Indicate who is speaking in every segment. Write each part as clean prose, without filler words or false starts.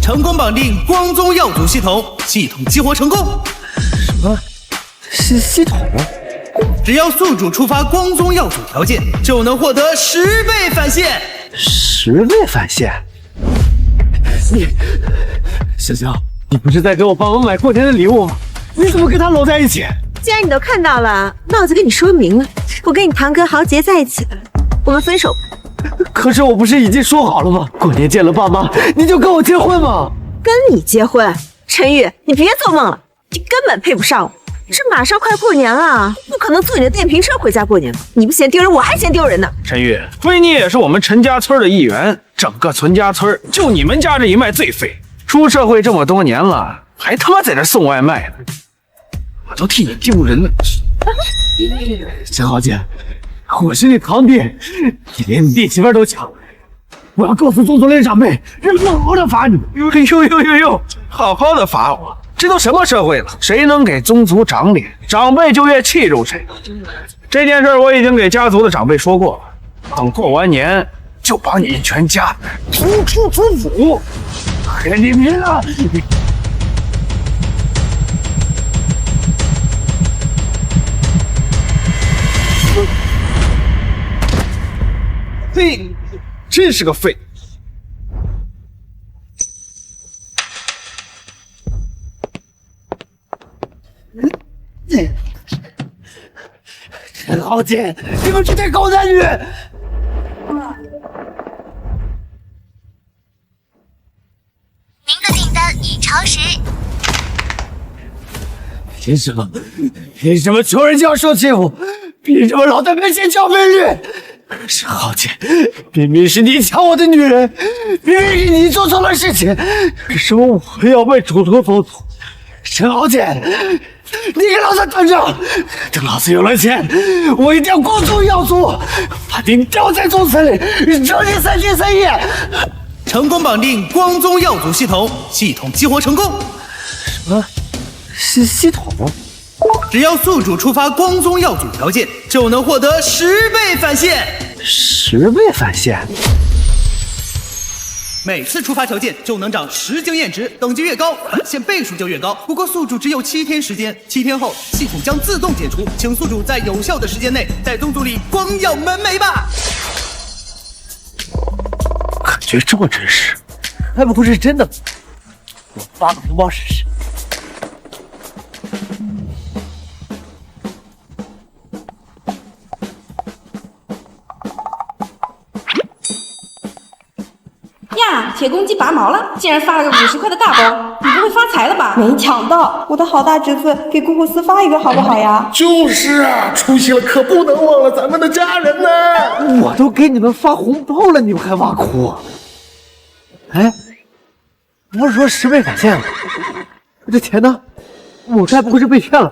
Speaker 1: 成功绑定光宗耀祖系统，系统激活成功。
Speaker 2: 什么？系统？
Speaker 1: 只要宿主触发光宗耀祖条件，就能获得10倍返现。
Speaker 2: 10倍返现？你，小香，你不是在给我爸妈买过年的礼物吗？你怎么跟他搂在一起？
Speaker 3: 既然你都看到了，那我就跟你说明了，我跟你堂哥豪杰在一起了，我们分手吧。
Speaker 2: 可是我不是已经说好了吗？过年见了爸妈，你就跟我结婚吗？
Speaker 3: 跟你结婚？陈宇，你别做梦了，你根本配不上我。这马上快过年了，不可能坐你的电瓶车回家过年吧？你不嫌丢人，我还嫌丢人呢。
Speaker 4: 陈宇，亏你也是我们陈家村的一员，整个存家村就你们家这一脉最废。出社会这么多年了，还他妈在这送外卖呢，我都替你丢人了。
Speaker 2: 陈豪杰，我是你堂弟，你连你弟媳妇都抢，我要告诉宗族连长辈，让他们好好的罚你。
Speaker 4: 呦，好好的罚我？这都什么社会了？谁能给宗族长脸，长辈就越器重谁。这件事我已经给家族的长辈说过了，等过完年就把你全家逐出族府。给你命了！嘿，真是个废！
Speaker 2: 陈豪杰，你们这对狗男女！
Speaker 5: 您的订单已超时。
Speaker 2: 凭什么？凭什么穷人就要受欺负？凭什么老在面前叫美女？陈豪杰，明明是你抢我的女人，明明是你做错了事情，为什么我要被主头封土？陈豪杰，你给老子等着！等老子有了钱，我一定要光宗耀祖，把你吊在宗祠里，整你3天3夜。
Speaker 1: 成功绑定光宗耀祖系统，系统激活成功。
Speaker 2: 什么？是系统？
Speaker 1: 只要宿主触发光宗耀祖条件，就能获得10倍返现。
Speaker 2: 10倍返现？
Speaker 1: 每次触发条件就能涨10经验值，等级越高，返现倍数就越高。不过宿主只有7天时间，7天后系统将自动解除，请宿主在有效的时间内在宗族里光耀门楣吧。
Speaker 2: 感觉这么真实，还不会是真的吗？我发个红包试试。
Speaker 6: 呀，铁公鸡拔毛了，竟然发了个50块的大包，你不会发财了吧？
Speaker 7: 没抢到，我的好大侄子，给姑姑私发一个好不好呀？
Speaker 8: 就是啊，出息了可不能忘了咱们的家人呢。
Speaker 2: 我都给你们发红包了，你们还挖苦？哎，不是说10倍返现了？这钱呢？我该不会是被骗了？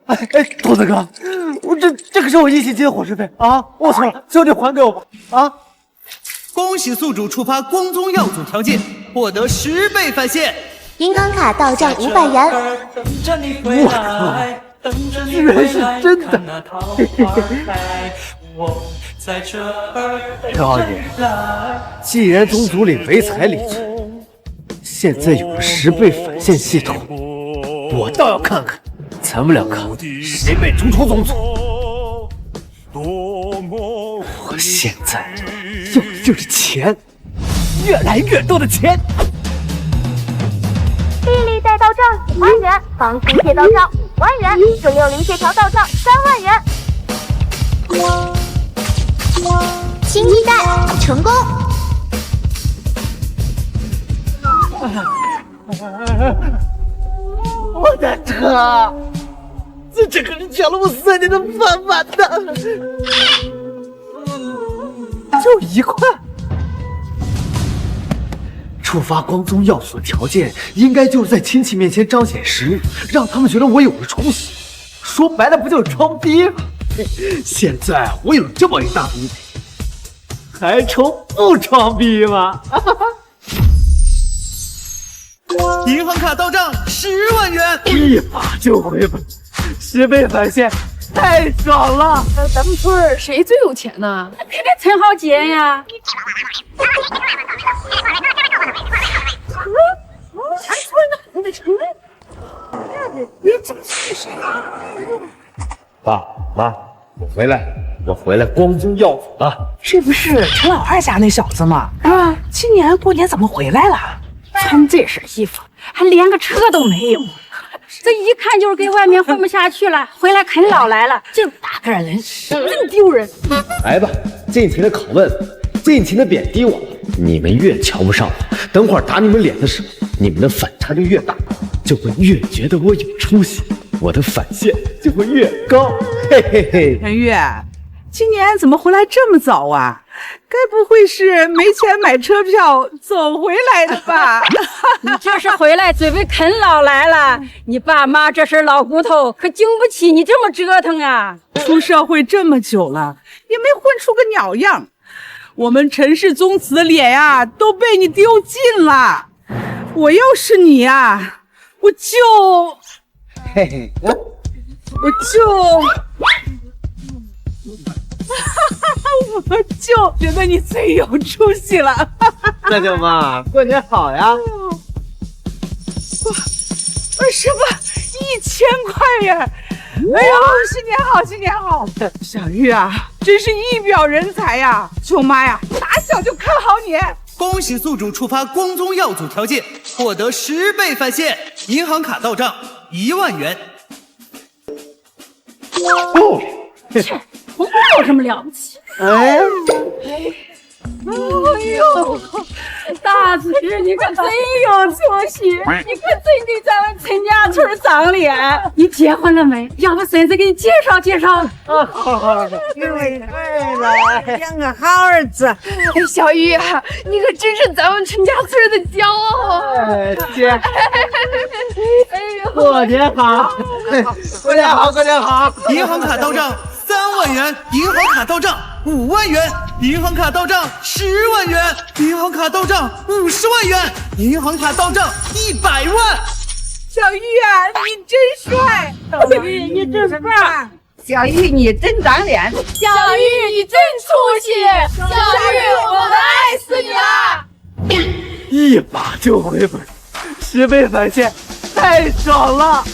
Speaker 2: 哎，兔子哥，这可是我一星期的伙食费啊！我错了，求你还给我吧！啊！
Speaker 1: 恭喜宿主触发光宗耀祖条件，获得10倍返现。
Speaker 5: 银行卡到账500元。
Speaker 2: 我靠，居然是真的！陈豪杰，既然宗族里唯财理存，现在有了10倍返现系统，我倒要看看咱们两个谁被逐出宗族。我现在要的就是钱，越来越多的钱。
Speaker 5: 臂力带到账5万元，防心贴到账5万元，准60血条到账3万元。新一代成功。
Speaker 2: 我的车，这可是抢了我3年的饭碗的，就1块。触发光宗耀祖的条件，应该就是在亲戚面前彰显实力，让他们觉得我有了出息。说白了，不就是装逼吗？现在我有这么一大笔，还愁不装逼吗？
Speaker 1: 银行卡到账10万元，
Speaker 2: 一把就回本，10倍返现，太爽了！
Speaker 6: 咱们村谁最有钱呢？偏偏陈豪杰呀！
Speaker 2: 爸妈，我回来光宗耀祖了。
Speaker 9: 这不是陈老二家那小子吗？啊，今年过年怎么回来了？
Speaker 10: 穿这身衣服，还连个车都没有，这一看就是跟外面混不下去了，回来啃老来了。这么大个人，真丢人！
Speaker 2: 来吧，尽情的拷问，尽情的贬低我。你们越瞧不上我，等会儿打你们脸的时候，你们的反差就越大，就会越觉得我有出息，我的返现就会越高。嘿嘿嘿。
Speaker 9: 陈玉，今年怎么回来这么早啊？该不会是没钱买车票走回来的吧？
Speaker 10: 你这是回来准备啃老来了？你爸妈这身老骨头可经不起你这么折腾啊！
Speaker 9: 出社会这么久了，也没混出个鸟样，我们陈氏宗祠的脸呀，都被你丢尽了。我要是你呀，我就觉得你最有出息了。
Speaker 2: 那就嘛，过年好呀！
Speaker 9: 什么1000块呀！哎呦，新年好，新年好！小玉啊，真是一表人才呀！舅妈呀，打小就看好你。
Speaker 1: 恭喜宿主触发光宗耀祖条件，获得10倍返现，银行卡到账1万元。
Speaker 10: 切，红包有什么了不起？
Speaker 2: 哎
Speaker 10: 呦，大侄女你可真有出息，你可真给咱们陈家村长脸。你结婚了没？要不婶子给你介绍介绍。
Speaker 9: 好，各位对了，养个好儿子。
Speaker 6: 哎，小玉啊，你可真是咱们陈家村的骄傲。
Speaker 2: 姐，过年好，过年好，过年好！
Speaker 1: 银行卡到账3万元，银行卡到账5万元，银行卡到账10万元，银行卡到账50万元，银行卡到账100万。
Speaker 9: 小玉啊，你真帅！
Speaker 10: 小玉你真帅！
Speaker 9: 小玉你真长脸！
Speaker 6: 小玉你真出息！小玉，我们爱死你了！
Speaker 2: 一把就回本，10倍返现，太爽了！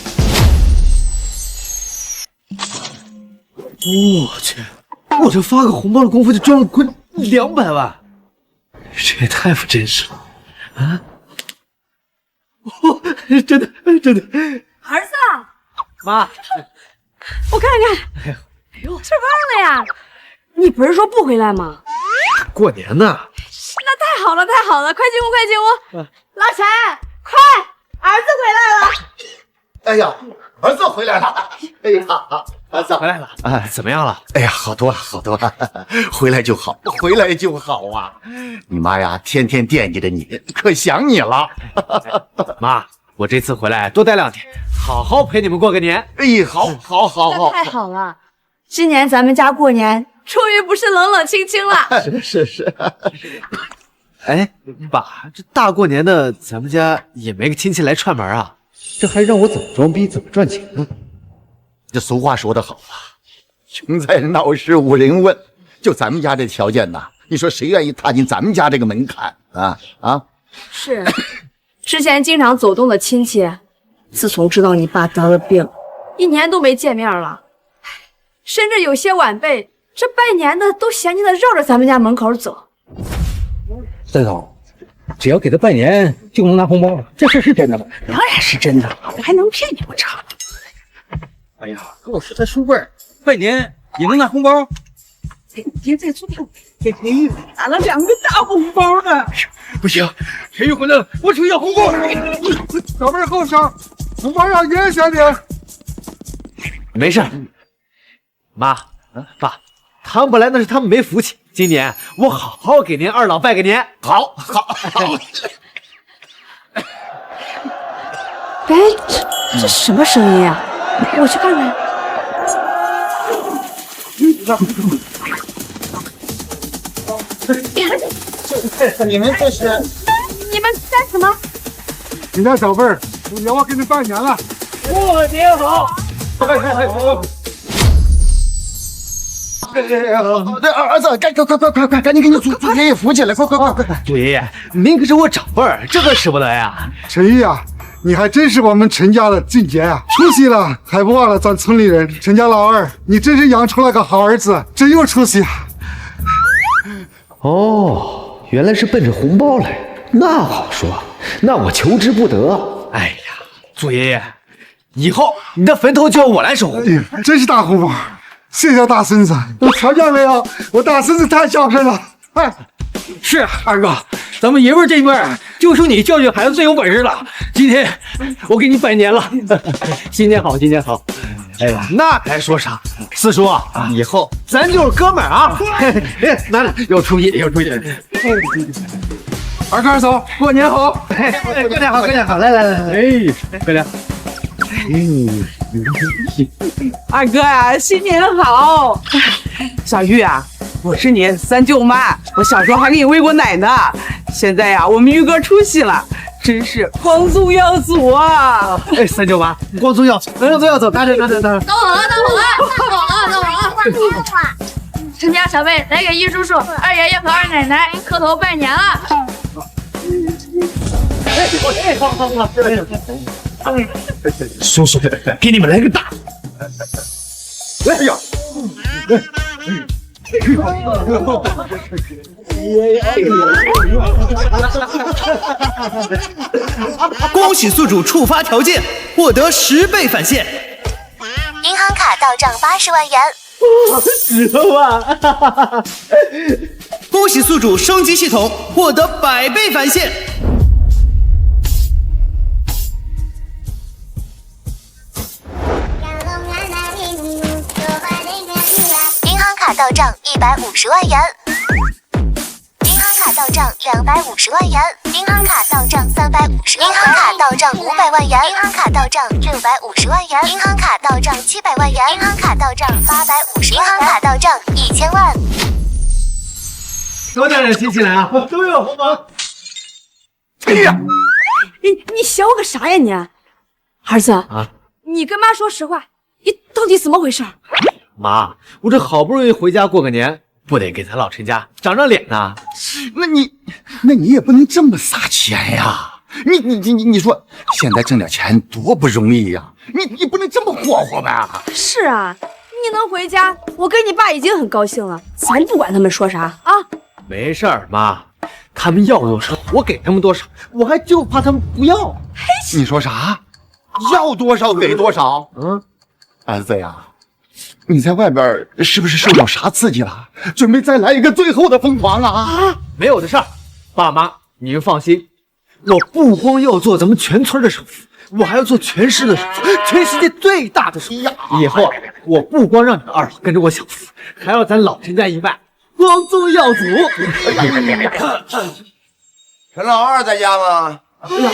Speaker 2: 我去，我这发个红包的功夫就赚了快200万，这也太不真实了啊！真的，
Speaker 10: 儿子，
Speaker 2: 妈，
Speaker 10: 我看看，哎呦，吃饭了呀？你不是说不回来吗？
Speaker 2: 过年呢。
Speaker 6: 那太好了，太好了！快进屋，快进屋！老陈，快，儿子回来了！
Speaker 8: 哎呀，儿子回来了！哎呀，儿子
Speaker 2: 回来了，哎，怎么样了？
Speaker 8: 哎呀，好多了，好多了，回来就好，回来就好啊！你妈呀，天天惦记着你，可想你了。
Speaker 2: 妈，我这次回来多待2天，好好陪你们过个年。
Speaker 8: 哎，好，
Speaker 6: 那太好了，今年咱们家过年终于不是冷冷清清了。
Speaker 8: 是。
Speaker 2: 哎，爸，这大过年的，咱们家也没个亲戚来串门啊？这还让我怎么装逼，怎么赚钱呢？
Speaker 8: 这俗话说得好啊，穷在闹市无人问。就咱们家这条件呐，你说谁愿意踏进咱们家这个门槛啊？
Speaker 6: 是，之前经常走动的亲戚，自从知道你爸得了病，1年都没见面了。甚至有些晚辈，这拜年的都嫌弃他绕着咱们家门口走。
Speaker 11: 三嫂，只要给他拜年就能拿红包，这事是真的吗？
Speaker 9: 当然是真的，我还能骗你不成？
Speaker 11: 哎呀，跟我说他叔辈儿拜年也能拿红包。
Speaker 9: 爹在昨天给裴玉拿了2个大红包呢。
Speaker 11: 不行，裴玉回来了，我去要红包。
Speaker 8: 小辈后生，红包要严选点。
Speaker 2: 没事，妈，爸，他们本来那是他们没福气，今年我好好给您2老拜个年。
Speaker 8: 好。
Speaker 6: 哎，这什么声音啊？我去看看。
Speaker 8: 你们这是？
Speaker 6: 你们干什么？
Speaker 8: 你家小辈儿让我给你拜年了。
Speaker 2: 过年好！
Speaker 8: 儿子，快，赶紧给你祖爷爷扶起来，快！
Speaker 2: 祖爷爷，您可是我长辈儿，这可使不得呀。
Speaker 8: 陈玉啊，
Speaker 12: 你还真是我们陈家的俊杰啊！出息了还不忘了咱村里人。陈家老二，你真是养出了个好儿子，真有出息啊！
Speaker 2: 哦，原来是奔着红包来，那好说，那我求之不得。哎呀，祖爷爷，以后你的坟头就要我来守护。
Speaker 12: 真是大红包，谢谢大孙子。我瞧见没有，我大孙子太孝顺了。哎，
Speaker 11: 是二哥，咱们爷们这边就属你教训孩子最有本事了。今天我给你拜年了，新年好，新年好。
Speaker 2: 哎呀，那还说啥？四叔啊，以后咱就是哥们儿啊！
Speaker 11: 来，有出息，有出息。
Speaker 12: 二哥二嫂，过年好！
Speaker 2: 过年好，过年好！来，哎，过年。
Speaker 9: 二哥啊，新年好！小玉啊，我是你三舅妈，我小时候还给你喂过奶呢。现在呀，我们玉哥出息了，真是光宗耀祖啊！
Speaker 2: 哎，三舅妈，光宗耀祖，光宗耀祖，拿着。
Speaker 6: 到我了！陈家小辈来给一叔叔、二爷爷和二奶奶磕头拜年了。
Speaker 2: 好，叔叔，给你们来个大。哎呀！
Speaker 1: 恭喜宿主触发条件，获得10倍返现。
Speaker 5: 银行卡到账80万元。
Speaker 2: 10万！
Speaker 1: 恭喜宿主升级系统，获得100倍返现。
Speaker 5: 银行卡到账150万元。银行卡到账250万元。银行卡到账350万元。银行卡到账500万元。银行卡到账650万元。银行卡到账700万元。银行卡到账850。银行卡到账1000万。
Speaker 2: 多大点亲戚来啊？都有红包。
Speaker 6: 哎呀，你想我个啥呀你？儿子啊，你跟妈说实话，你到底怎么回事？
Speaker 2: 妈，我这好不容易回家过个年，不得给咱老陈家长长脸呐？
Speaker 8: 那你也不能这么撒钱呀！你说现在挣点钱多不容易呀！你不能这么霍霍吧？
Speaker 6: 是啊，你能回家，我跟你爸已经很高兴了，咱不管他们说啥啊。
Speaker 2: 没事儿，妈，他们要多少我给他们多少，我还就怕他们不要。
Speaker 8: 你说啥？要多少给多少？儿子呀，你在外边是不是受到啥刺激了？准备再来一个最后的疯狂啊！
Speaker 2: 没有的事儿，爸妈你们放心，我不光要做咱们全村的首富，我还要做全市的首富，全世界最大的首富。以后我不光让你们二老跟着我享福，还要咱老陈家一脉光宗耀祖。
Speaker 13: 陈老二在家吗？
Speaker 8: 哎呀，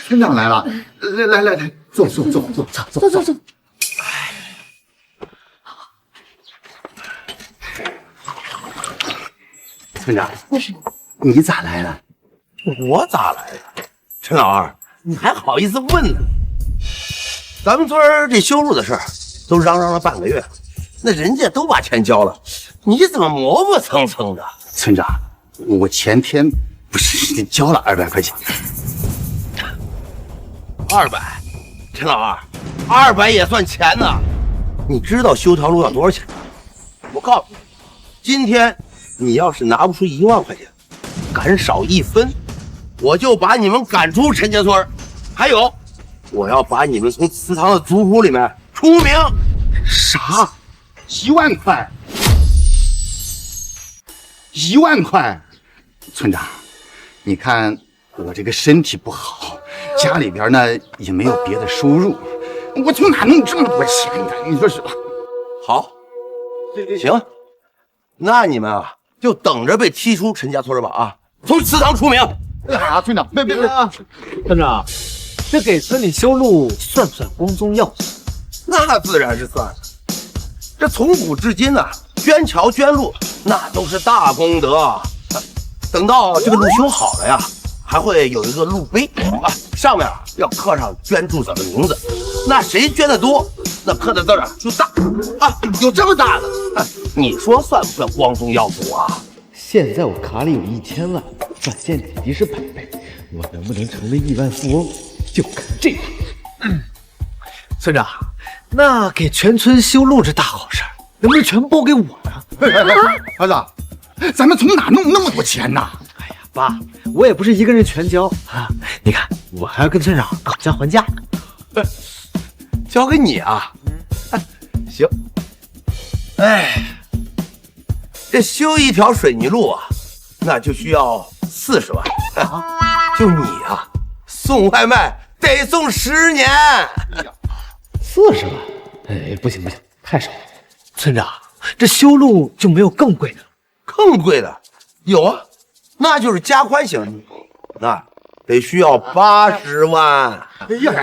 Speaker 8: 村长来了，来，坐。村长，你咋来了？
Speaker 13: 我咋来了？陈老二，你还好意思问呢？咱们村这修路的事儿都嚷嚷了半个月，那人家都把钱交了，你怎么磨磨蹭蹭的？
Speaker 8: 村长，我前天不是交了200块钱。
Speaker 13: 200，陈老二，200也算钱呢。你知道修条路要多少钱吗？我告诉你，今天你要是拿不出1万块钱，敢少1分，我就把你们赶出陈家村。还有，我要把你们从祠堂的族谱里面除名。
Speaker 8: 啥？1万块？1万块？村长，你看我这个身体不好，家里边呢也没有别的收入，我从哪弄这么多钱呢？你说是吧？
Speaker 13: 好，行，那你们啊就等着被踢出陈家村吧！啊，从祠堂除名。
Speaker 8: 村长，别，
Speaker 2: 村长，这给村里修路算不算光宗耀祖？
Speaker 13: 那自然是算了。这从古至今呢，捐桥捐路那都是大功德。等到这个路修好了呀，还会有一个路碑啊，上面要刻上捐助者的名字。那谁捐的多，那刻的字儿就大啊，有这么大的。你说算不算光宗耀祖啊？
Speaker 2: 现在我卡里有1000万，返现体积是100倍，我能不能成为亿万富翁，就干这个。村长，那给全村修路这大好事，能不能全包给我呢？
Speaker 8: 儿子，咱们从哪弄那么多钱呢？
Speaker 2: 哎呀，爸，我也不是一个人全交啊。你看，我还要跟村长讨价还价。
Speaker 13: 交给你啊？行。哎，这修一条水泥路啊，那就需要40万。就你啊，送外卖得送10年。
Speaker 2: 40万？哎，不行，太少了。村长，这修路就没有更贵的？
Speaker 13: 更贵的有啊，那就是加宽型，那得需要80万。
Speaker 8: 哎呀，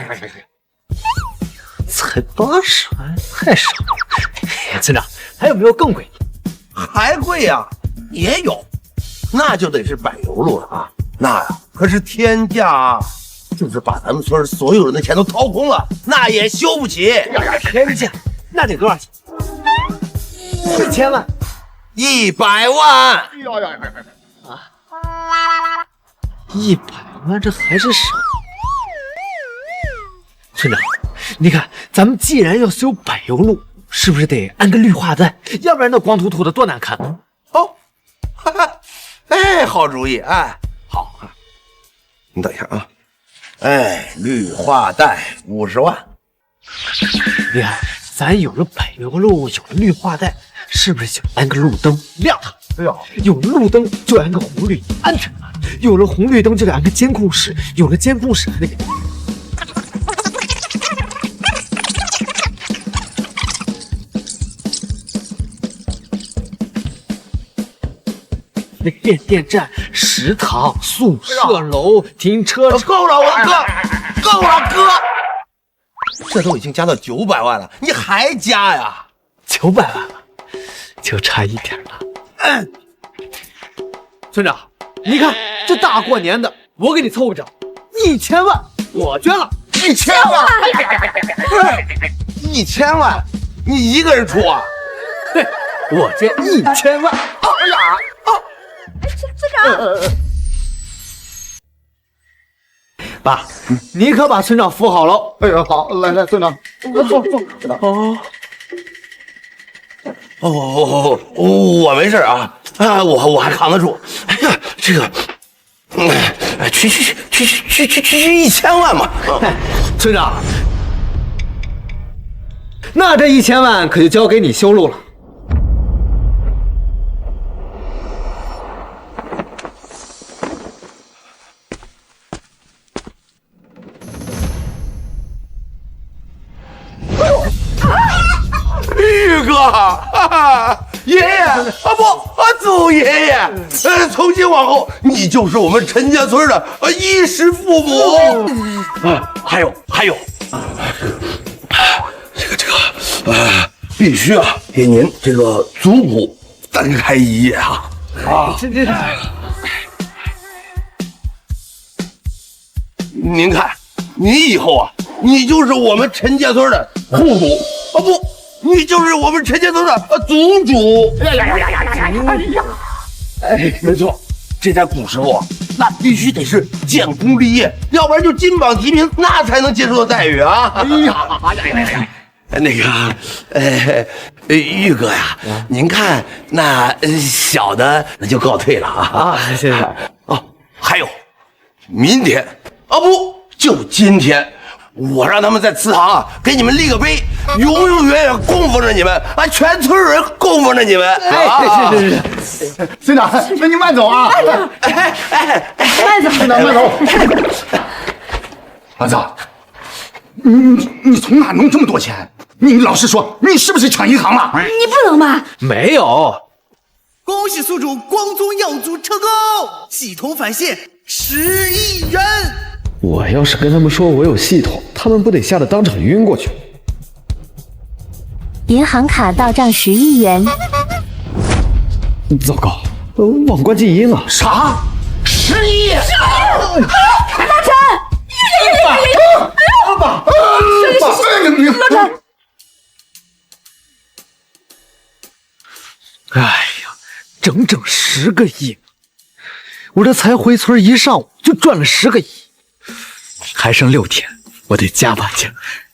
Speaker 2: 才80万，太少了。村长，还有没有更贵的？
Speaker 13: 还贵呀？也有，那就得是柏油路了啊，那呀可是天价啊，就是把咱们村所有人的钱都掏空了，那也修不起。
Speaker 2: 天价，那得多少钱？1000万
Speaker 13: ？100万。
Speaker 2: 啊！100万，这还是少。村长，你看，咱们既然要修柏油路，是不是得安个绿化带？要不然那光秃秃的多难看呢。
Speaker 13: 哦，哈哈，哎，好主意，哎，好，你等一下啊，哎，绿化带50万。
Speaker 2: 你看，咱有了柏油路，有了绿化带，是不是就安个路灯亮堂？
Speaker 8: 哎呀，
Speaker 2: 有了路灯就安个红绿安全了，有了红绿灯就得安个监控室，有了监控室还得给。那变电站、食堂、宿舍楼、停车场，
Speaker 13: 够了，我的哥，够了，哥，这都已经加到900万了，你还加呀
Speaker 2: ？900万了，就差一点了。村长，你看这大过年的，我给你凑个整，1000万，我捐了。
Speaker 13: 1000万？1000万，你一个人出啊？
Speaker 2: 对，我捐1000万。
Speaker 13: 哎呀！
Speaker 3: 村长，
Speaker 2: 爸，你可把村长扶好了。
Speaker 8: 哎呀，好，来，村长，坐。
Speaker 13: 我没事啊，我还扛得住。哎呀，这个，去1000万嘛。
Speaker 2: 村长，那这1000万可就交给你修路了。
Speaker 13: 玉哥，爷爷啊不，祖爷爷，从今往后你就是我们陈家村的衣食父母。还有，这个，必须啊，给您这个族谱单开一页啊！
Speaker 2: 这，
Speaker 13: 您看，你以后啊，你就是我们陈家村的户主啊不。你就是我们陈家村的族主。哎，没错，这在古时候啊，那必须得是建功立业，要不然就金榜题名，那才能接受的待遇啊。哎呀，那个，玉哥呀，您看那小的那就告退了啊。
Speaker 2: 谢谢。
Speaker 13: 哦，还有，明天啊不，就今天。我让他们在祠堂啊给你们立个碑，永远供奉着你们啊，全村人供奉着你们。
Speaker 2: 哎，是，
Speaker 8: 村长，那你慢走啊！
Speaker 3: 慢走，
Speaker 8: 村长慢走。儿子，你从哪弄这么多钱？你老实说，你是不是抢银行了？
Speaker 10: 你不能吧？
Speaker 2: 没有。
Speaker 1: 恭喜宿主光宗耀祖成功，系统返现10亿元。
Speaker 14: 我要是跟他们说我有系统，他们不得吓得当场晕过去？
Speaker 5: 银行卡到账10亿元。
Speaker 14: 糟糕，忘关静音了。
Speaker 8: 啥？10亿？
Speaker 10: 老陈，
Speaker 8: 爸，
Speaker 10: 老陈，
Speaker 2: 哎呀，整整10个亿！我这才回村一上午就赚了10个亿。还剩6天，我得加把劲，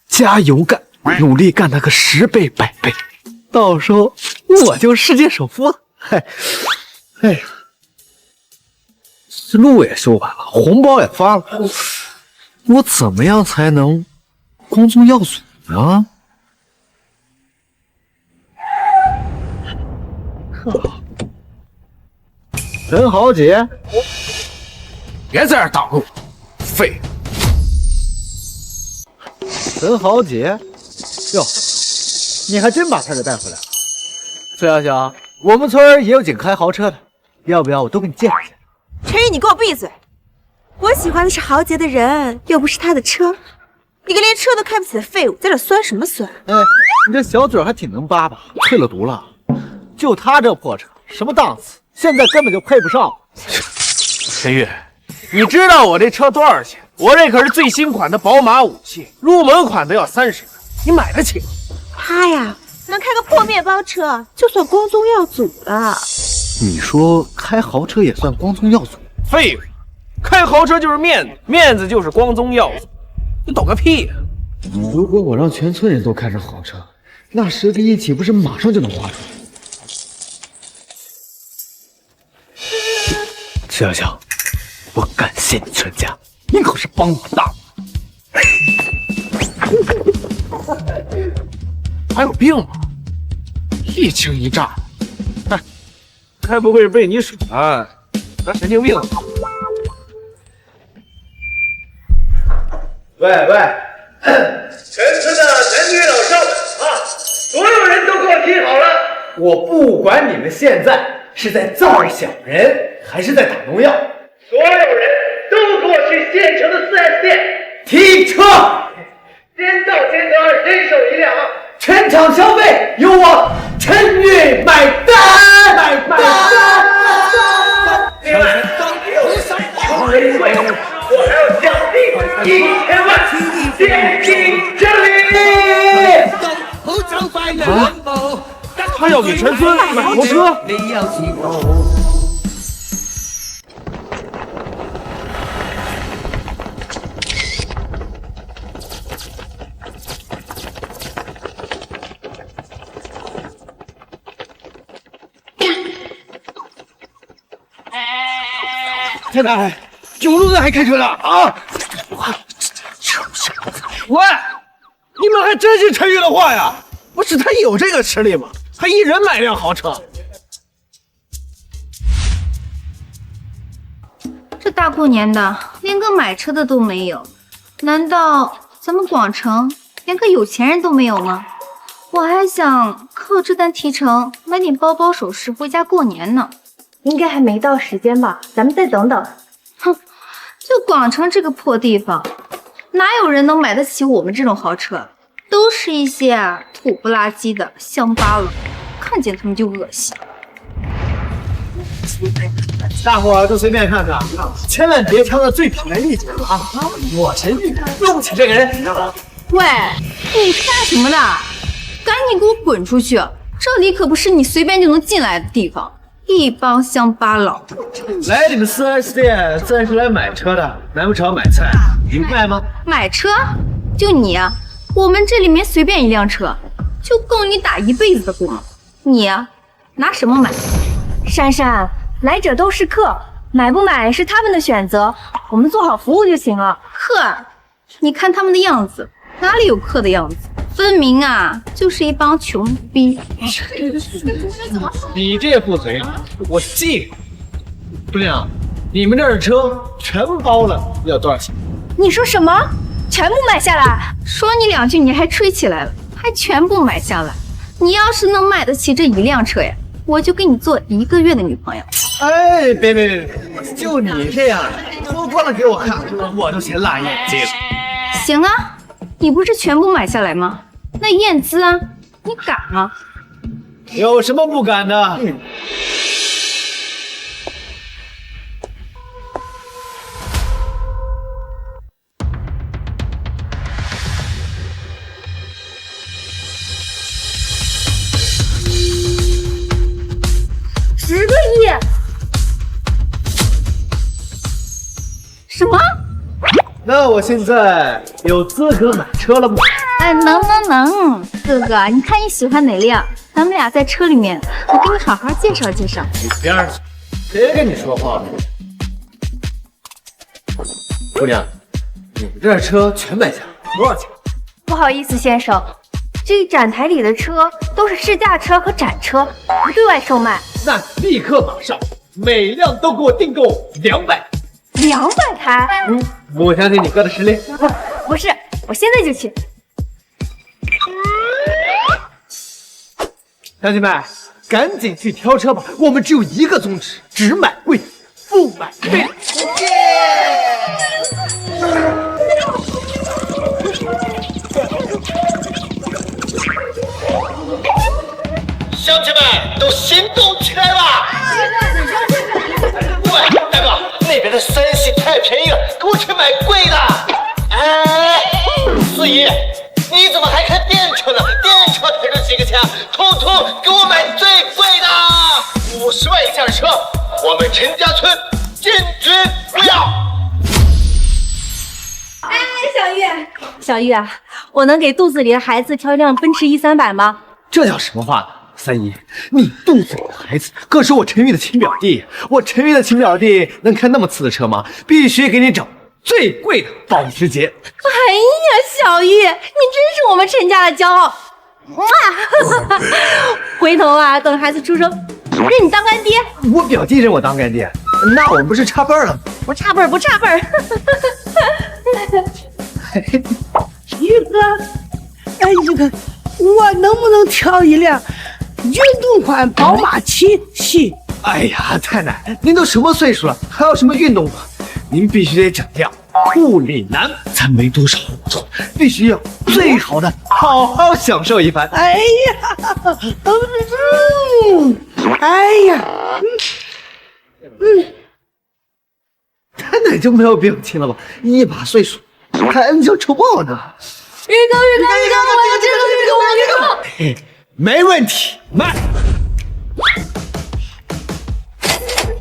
Speaker 2: 加油干，努力干它个10倍100倍，到时候我就世界首富了。哎呀，这路也修完了，红包也发了，我怎么样才能光宗耀祖呢？陈豪杰，
Speaker 4: 别在这儿挡路，废物！
Speaker 2: 陈豪杰，哟，你还真把他给带回来了。崔小小，我们村也有几个开豪车的，要不要我都给你介绍介绍？
Speaker 3: 陈宇，你给我闭嘴！我喜欢的是豪杰的人，又不是他的车。你个连车都开不起的废物，在这酸什么酸？
Speaker 2: 哎，你这小嘴还挺能叭叭，退了毒了。就他这破车，什么档次？现在根本就配不上。
Speaker 4: 陈宇，你知道我这车多少钱？我这可是最新款的宝马5系，入门款都要30万，你买得起吗？
Speaker 3: 他呀，能开个破面包车，就算光宗耀祖了。
Speaker 2: 你说开豪车也算光宗耀祖？
Speaker 4: 废话，开豪车就是面子，面子就是光宗耀祖，你懂个屁呀！
Speaker 14: 如果我让全村人都开上豪车，那10个亿岂不是马上就能花出来？
Speaker 2: 崔小小，我感谢你全家，你可是帮我大忙。
Speaker 4: 还有病吗？一惊一乍，哎，该不会是被你甩得神经病了？
Speaker 15: 喂，全村的男女老少啊，所有人都给我听好了，
Speaker 2: 我不管你们现在是在造小人，还是在打农药，
Speaker 15: 所有人都给我去县城的4S店
Speaker 2: 提车，
Speaker 15: 先到先得，人手1辆，
Speaker 2: 全场消费由我陈宇买单，买单。
Speaker 15: 我还要奖励1000万，现金这里。
Speaker 4: 啊！他要给全村买豪车。
Speaker 2: 太太，9路子还开车呢啊！
Speaker 4: 喂，你们还真信陈宇的话呀？不是他有这个实力吗？还一人买辆豪车？
Speaker 16: 这大过年的，连个买车的都没有，难道咱们广城连个有钱人都没有吗？我还想靠这单提成买点包包首饰回家过年呢。
Speaker 6: 应该还没到时间吧，咱们再等等。
Speaker 16: 哼，就广城这个破地方，哪有人能买得起我们这种豪车？都是一些土不拉几的乡巴佬，看见他们就恶心。
Speaker 2: 大伙儿都随便看看，千万别挑到最便宜的啊！我陈宇用不起这个人。
Speaker 16: 喂，你看什么呢？赶紧给我滚出去！这里可不是你随便就能进来的地方。一帮乡巴佬，
Speaker 2: 来你们4S店自然是来买车的，难不成买菜？你们卖吗？
Speaker 16: 买车？就你啊，我们这里面随便一辆车就够你打一辈子的工了。你啊，拿什么买？
Speaker 6: 珊珊，来者都是客，买不买是他们的选择，我们做好服务就行了。
Speaker 16: 客？你看他们的样子，哪里有客的样子？分明啊，就是一帮穷逼。
Speaker 2: 你这副嘴，我记。姑娘，你们这儿的车全包了，要多少钱？
Speaker 6: 你说什么？全部买下来？
Speaker 16: 说你2句你还吹起来了，还全部买下来？你要是能买得起这1辆车呀，我就给你做1个月的女朋友。
Speaker 2: 哎，别，就你这样，脱光了给我看，我都嫌辣眼睛。
Speaker 16: 行啊。你不是全部买下来吗？那验资啊，你敢吗？
Speaker 2: 有什么不敢的？10
Speaker 6: 个亿？
Speaker 16: 什么？
Speaker 2: 那我现在有资格买车了吗？
Speaker 16: 哎，能，哥哥，你看你喜欢哪辆？咱们俩在车里面，我给你好好介绍介绍。
Speaker 2: 你边上去，谁跟你说话了？姑娘，你们这车全买下来，多少钱？
Speaker 16: 不好意思，先生，这展台里的车都是试驾车和展车，不对外售卖。
Speaker 2: 那立刻马上，每辆都给我订购200。
Speaker 16: 200台？
Speaker 2: 不相信你哥的实力？
Speaker 16: 不是，我现在就去。
Speaker 2: 乡亲们，赶紧去挑车吧！我们只有一个宗旨，只买贵，不买废。
Speaker 15: 乡亲们都行动起来吧！喂，大哥，那边的三系太便宜了，给我去买贵的。哎，四姨，你怎么还看电车呢？电车才挣几个钱，统统给我买最贵的！50万以下的车，我们陈家村坚决不要。
Speaker 16: 哎，小玉啊，我能给肚子里的孩子挑一辆奔驰E300吗？
Speaker 2: 这叫什么话呢？三姨，你肚子里的孩子可是我陈玉的亲表弟，我陈玉的亲表弟能开那么次的车吗？必须给你整最贵的保时捷。
Speaker 16: 哎呀，小玉，你真是我们陈家的骄傲。回头啊，等孩子出生，认你当干爹。
Speaker 2: 我表弟认我当干爹，那我们不是差辈儿了吗？
Speaker 16: 不差辈儿，不差辈儿。
Speaker 9: 玉哥，哎，这个我能不能挑一辆运动款宝马7系？
Speaker 2: 哎呀，太奶，您都什么岁数了，还有什么运动款？您必须得整辆库里南，咱没多少活动，必须要最好的，好好享受一番。
Speaker 9: 哎呀，哎呀，
Speaker 2: 太奶就没有比我轻了吧？一把岁数，还恩将仇报呢。
Speaker 16: 玉哥，我要这个，玉哥。
Speaker 2: 没问题，买。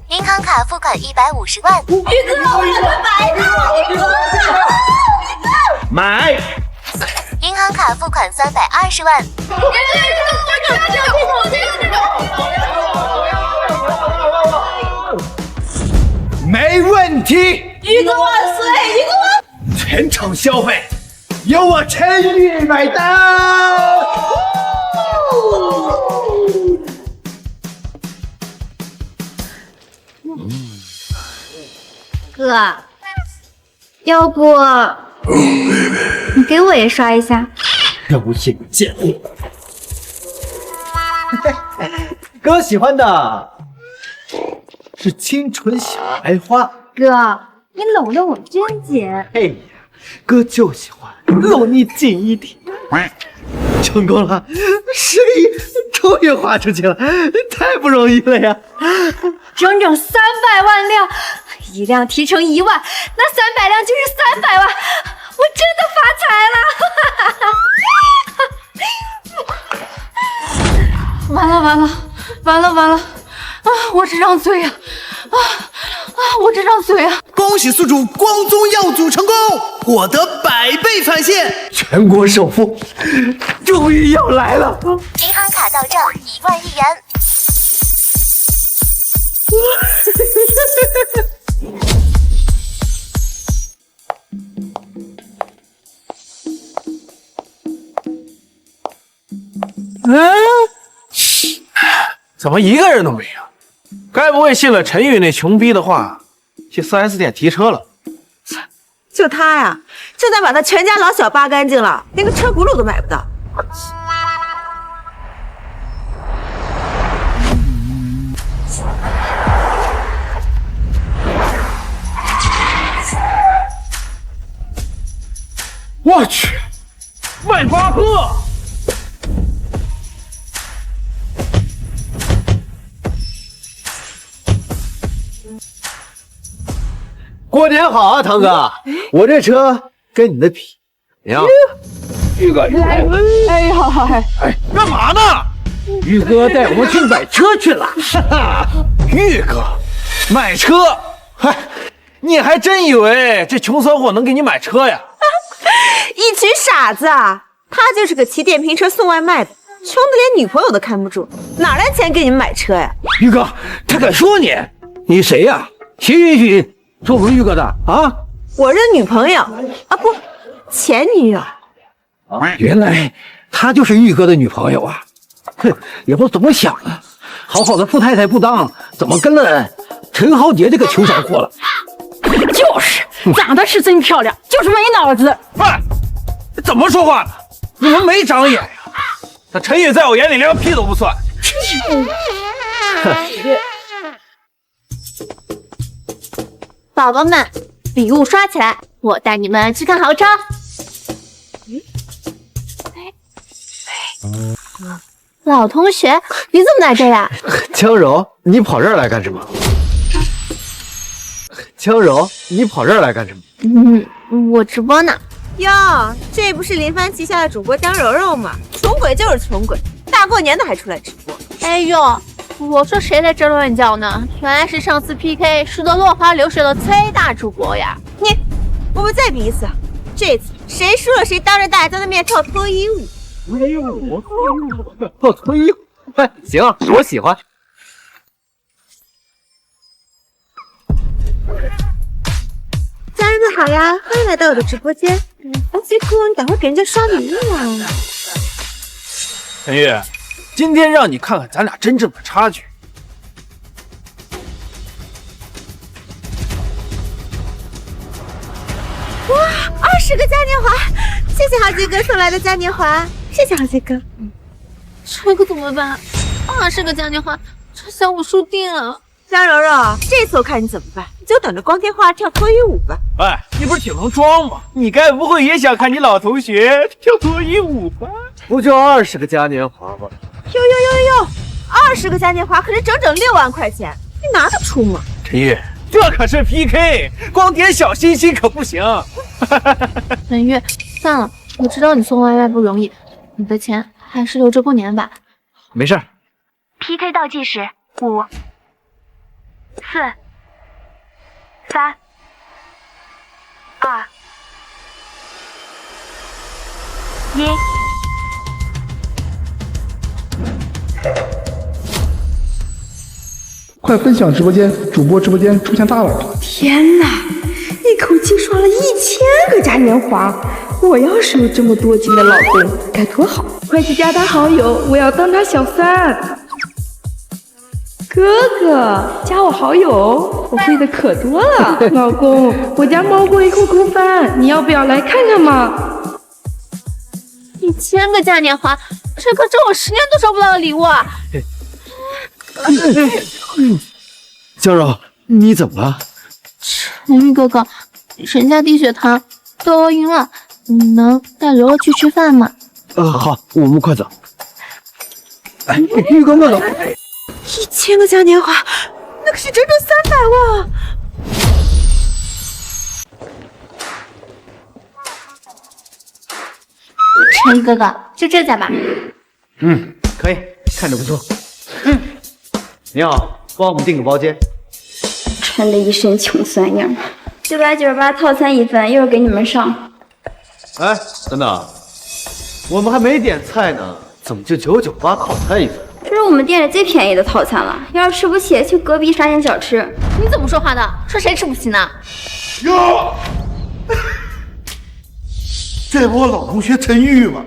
Speaker 5: 银行卡付款150万。
Speaker 16: 玉哥，我要买的，玉哥。
Speaker 2: 买。
Speaker 5: 银行卡付款320万。
Speaker 2: 没问题。
Speaker 16: 玉哥万岁，玉哥万岁。
Speaker 2: 全场消费由我陈玉买单。
Speaker 16: 哥，要不你给我也刷一下？
Speaker 2: 让我眼见你。哥喜欢的是清纯小白花。
Speaker 16: 哥，你搂搂我真紧。
Speaker 2: 哎呀，哥就喜欢搂你紧一点。成功了，10个亿终于花出去了，太不容易了呀！
Speaker 16: 整整300万辆，一辆提成1万，那300辆就是300万，我真的发财了！完了！啊，我这张嘴啊！我这张嘴啊！
Speaker 1: 恭喜宿主光宗耀祖成功，获得100倍返现，
Speaker 2: 全国首富终于要来了！
Speaker 5: 银行卡到账1万亿元。
Speaker 4: 怎么一个人都没有？该不会信了陈玉那穷逼的话，去 4S 店提车了？
Speaker 3: 就他呀，就得把他全家老小扒干净了，连个车轱辘都买不到。
Speaker 4: 我去，迈巴赫！
Speaker 2: 过年好啊，堂哥！我这车跟你的比，怎样？
Speaker 4: 玉哥，
Speaker 9: 哎呀，
Speaker 4: 哎，干嘛呢？
Speaker 11: 玉哥带我们去买车去了。
Speaker 4: 玉哥，买车？嗨，你还真以为这穷骚货能给你买车呀？
Speaker 3: 一群傻子啊！他就是个骑电瓶车送外卖的，穷的连女朋友都看不住，哪来钱给你们买车呀？
Speaker 11: 玉哥，他敢说你？你谁呀？谁允许说我们玉哥的啊？
Speaker 3: 我认女朋友啊，不，前女友。
Speaker 11: 原来她就是玉哥的女朋友啊！哼，也不知道怎么想的，好好的富太太不当，怎么跟了陈豪杰这个穷小货了？
Speaker 10: 就是，长得是真漂亮，就是没脑子。
Speaker 4: 喂，怎么说话呢？你们没长眼呀！那陈宇在我眼里连个屁都不算。
Speaker 16: 宝宝们，礼物刷起来，我带你们去看豪车。老同学，你怎么来这呀？
Speaker 14: 江柔，你跑这儿来干什么？江柔，你跑这儿来干什么？
Speaker 16: 我直播呢。
Speaker 3: 哟，这不是林帆旗下的主播江柔柔吗？穷鬼就是穷鬼，大过年的还出来直播。
Speaker 16: 哎呦，我说谁在这乱叫呢？原来是上次 PK 输得落花流水的崔大主播呀！
Speaker 3: 我们再比一次，这次谁输了谁当着大家的面跳脱衣舞。
Speaker 14: 脱衣服，哎，行，我喜欢。
Speaker 3: 家人们好呀，欢迎来到我的直播间。结果你赶快给人家刷礼物啊！
Speaker 4: 陈玉，今天让你看看咱俩真正的差距。
Speaker 3: 哇，20个嘉年华，谢谢豪杰哥送来的嘉年华，谢谢豪杰哥。
Speaker 16: 这个怎么办？20个嘉年华，这下我输定了。
Speaker 3: 江柔柔，这次我看你怎么办，你就等着光天化日跳脱衣舞吧。
Speaker 4: 哎，你不是挺能装吗？你该不会也想看你老同学跳脱衣舞吧？
Speaker 14: 不就20个嘉年华吗
Speaker 3: 哟，20个嘉年华可是整整6万块钱，你拿得出吗？
Speaker 4: 陈玉，这可是 PK， 光点小心心可不行。
Speaker 16: 陈玉，算了，我知道你送外卖不容易，你的钱还是留着过年吧。
Speaker 14: 没事。
Speaker 5: PK 倒计时5、4、3、2、1。
Speaker 12: 快分享直播间，主播直播间出现大佬。
Speaker 7: 天哪，一口气刷了1000个嘉年华！我要是有这么多金的老公，该多好！快去加他好友，我要当他小三。哥哥，加我好友，我会的可多了。老公，我家猫过一口口饭，你要不要来看看嘛
Speaker 16: ？1000个嘉年华，这可是我10年都收不到的礼物啊！
Speaker 14: 江柔，你怎么了？
Speaker 16: 陈玉哥哥，人家低血糖都赢了，你能带柔柔去吃饭吗？
Speaker 14: 好，我们快走。哎，玉哥慢走。
Speaker 3: 1000个嘉年华，那可是整整300万。
Speaker 16: 陈玉哥哥，就这家吧。
Speaker 14: 可以，看着不错。你好，帮我们订个包间。
Speaker 17: 穿的一身穷酸样，998套餐1份，一会儿给你们上。
Speaker 14: 哎，等等，我们还没点菜呢，怎么就998套餐1份？
Speaker 17: 这是我们店里最便宜的套餐了，要是吃不起，去隔壁沙县小吃。
Speaker 16: 你怎么说话的？说谁吃不起呢？
Speaker 18: 哟，这不我老同学陈玉吗？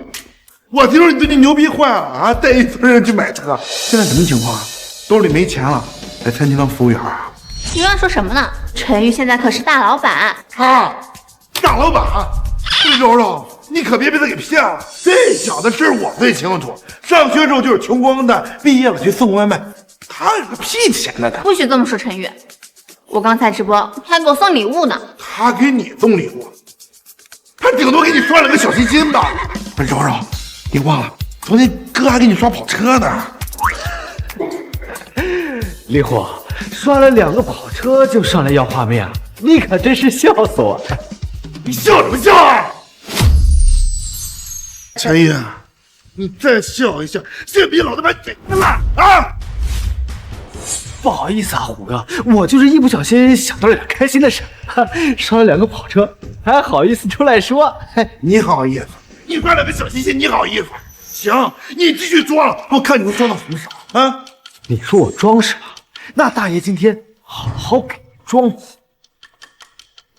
Speaker 18: 我听说你最近牛逼坏了啊，带一堆人去买车，现在什么情况？兜里没钱了，来餐厅当服务员啊？
Speaker 16: 你乱说什么呢？陈玉现在可是大老板。
Speaker 18: 大老板？柔柔，你可别被他给骗了。这小子事我最清楚，上学时候就是穷光蛋，毕业了去送外卖，他有个屁钱呢他。
Speaker 16: 不许这么说陈玉，我刚才直播他还给我送礼物呢。
Speaker 18: 他给你送礼物，他顶多给你刷了个小心心吧。柔柔，你忘了昨天哥还给你刷跑车呢。
Speaker 14: 李虎，刷了2个跑车就上来要画面，你可真是笑死我了！
Speaker 18: 你笑什么笑啊？陈玉，你再笑一笑，先比老子把你给了啊！
Speaker 14: 不好意思啊，虎哥，我就是一不小心想到了点开心的事。
Speaker 2: 刷了2个跑车，还好意思出来说？
Speaker 18: 你好意思？你挂2个小心心，你好意思？行，你继续装，我看你能装到什么时候啊？
Speaker 2: 你说我装是吧？那大爷今天好好给你装。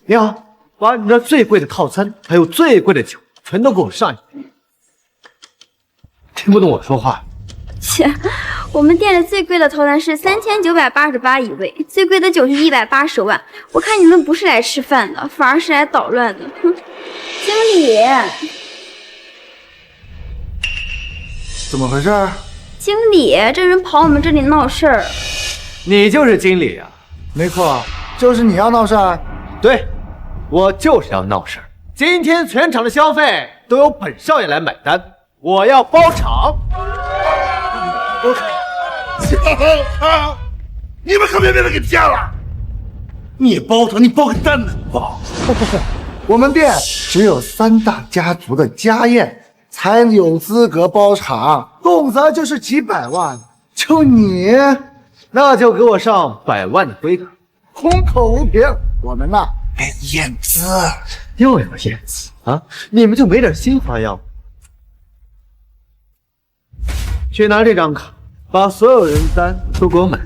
Speaker 2: 你好，把你这最贵的套餐还有最贵的酒全都给我上一遍。听不懂我说话？
Speaker 17: 切，我们店里最贵的套餐是3988一位，最贵的酒是180万。我看你们不是来吃饭的，反而是来捣乱的。哼，经理，
Speaker 12: 怎么回事？
Speaker 17: 经理，这人跑我们这里闹事儿。
Speaker 2: 你就是经理啊？
Speaker 12: 没错，就是你要闹事儿。
Speaker 2: 对，我就是要闹事儿。今天全场的消费都由本少爷来买单，我要包场。
Speaker 18: 你们可别被他给骗了！你包场，你包个蛋呢？包！
Speaker 12: 我们店只有3大家族的家宴才有资格包场，动辄就是几百万。就你，
Speaker 2: 那就给我上100万的规格，
Speaker 12: 空口无凭。我们呐，没验资，
Speaker 2: 又要验资啊？你们就没点新花样？去拿这张卡，把所有人单都给我买。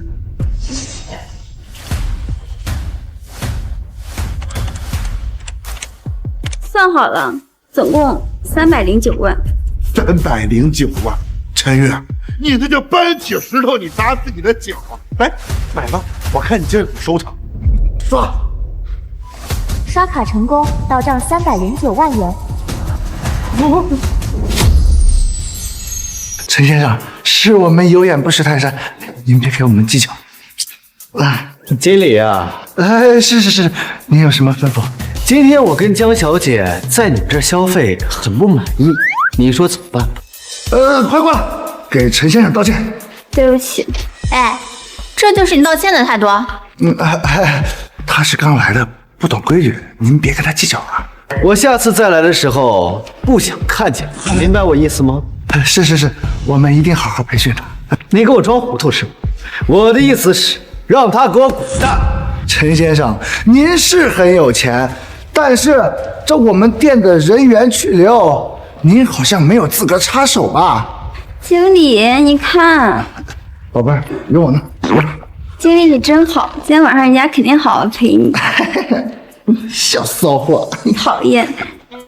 Speaker 17: 算好了，总共309万。
Speaker 18: 309万，陈宇，你这叫搬起石头你砸自己的脚。来，买吧，我看你今儿怎么收场。刷，
Speaker 5: 刷卡成功，到账309万元。
Speaker 12: 陈先生，是我们有眼不识泰山，您别给我们计较。
Speaker 2: 经理啊，
Speaker 12: 是，您有什么吩咐？
Speaker 2: 今天我跟江小姐在你们这儿消费很不满意，你说怎么办？
Speaker 12: 快过来，给陈先生道歉。
Speaker 17: 对不起。
Speaker 16: 哎，这就是你道歉的态度？
Speaker 12: 他是刚来的，不懂规矩，您别跟他计较了。
Speaker 2: 我下次再来的时候不想看见你，明白我意思吗？
Speaker 12: 是，我们一定好好培训他。
Speaker 2: 你给我装糊涂是吗？我的意思是让他给我滚蛋。
Speaker 12: 陈先生，您是很有钱，但是这我们店的人员去留，您好像没有资格插手吧？
Speaker 17: 经理，你看，
Speaker 12: 宝贝儿，有我呢。
Speaker 17: 经理你真好，今天晚上人家肯定好好陪你。
Speaker 12: 小骚货，
Speaker 17: 讨厌。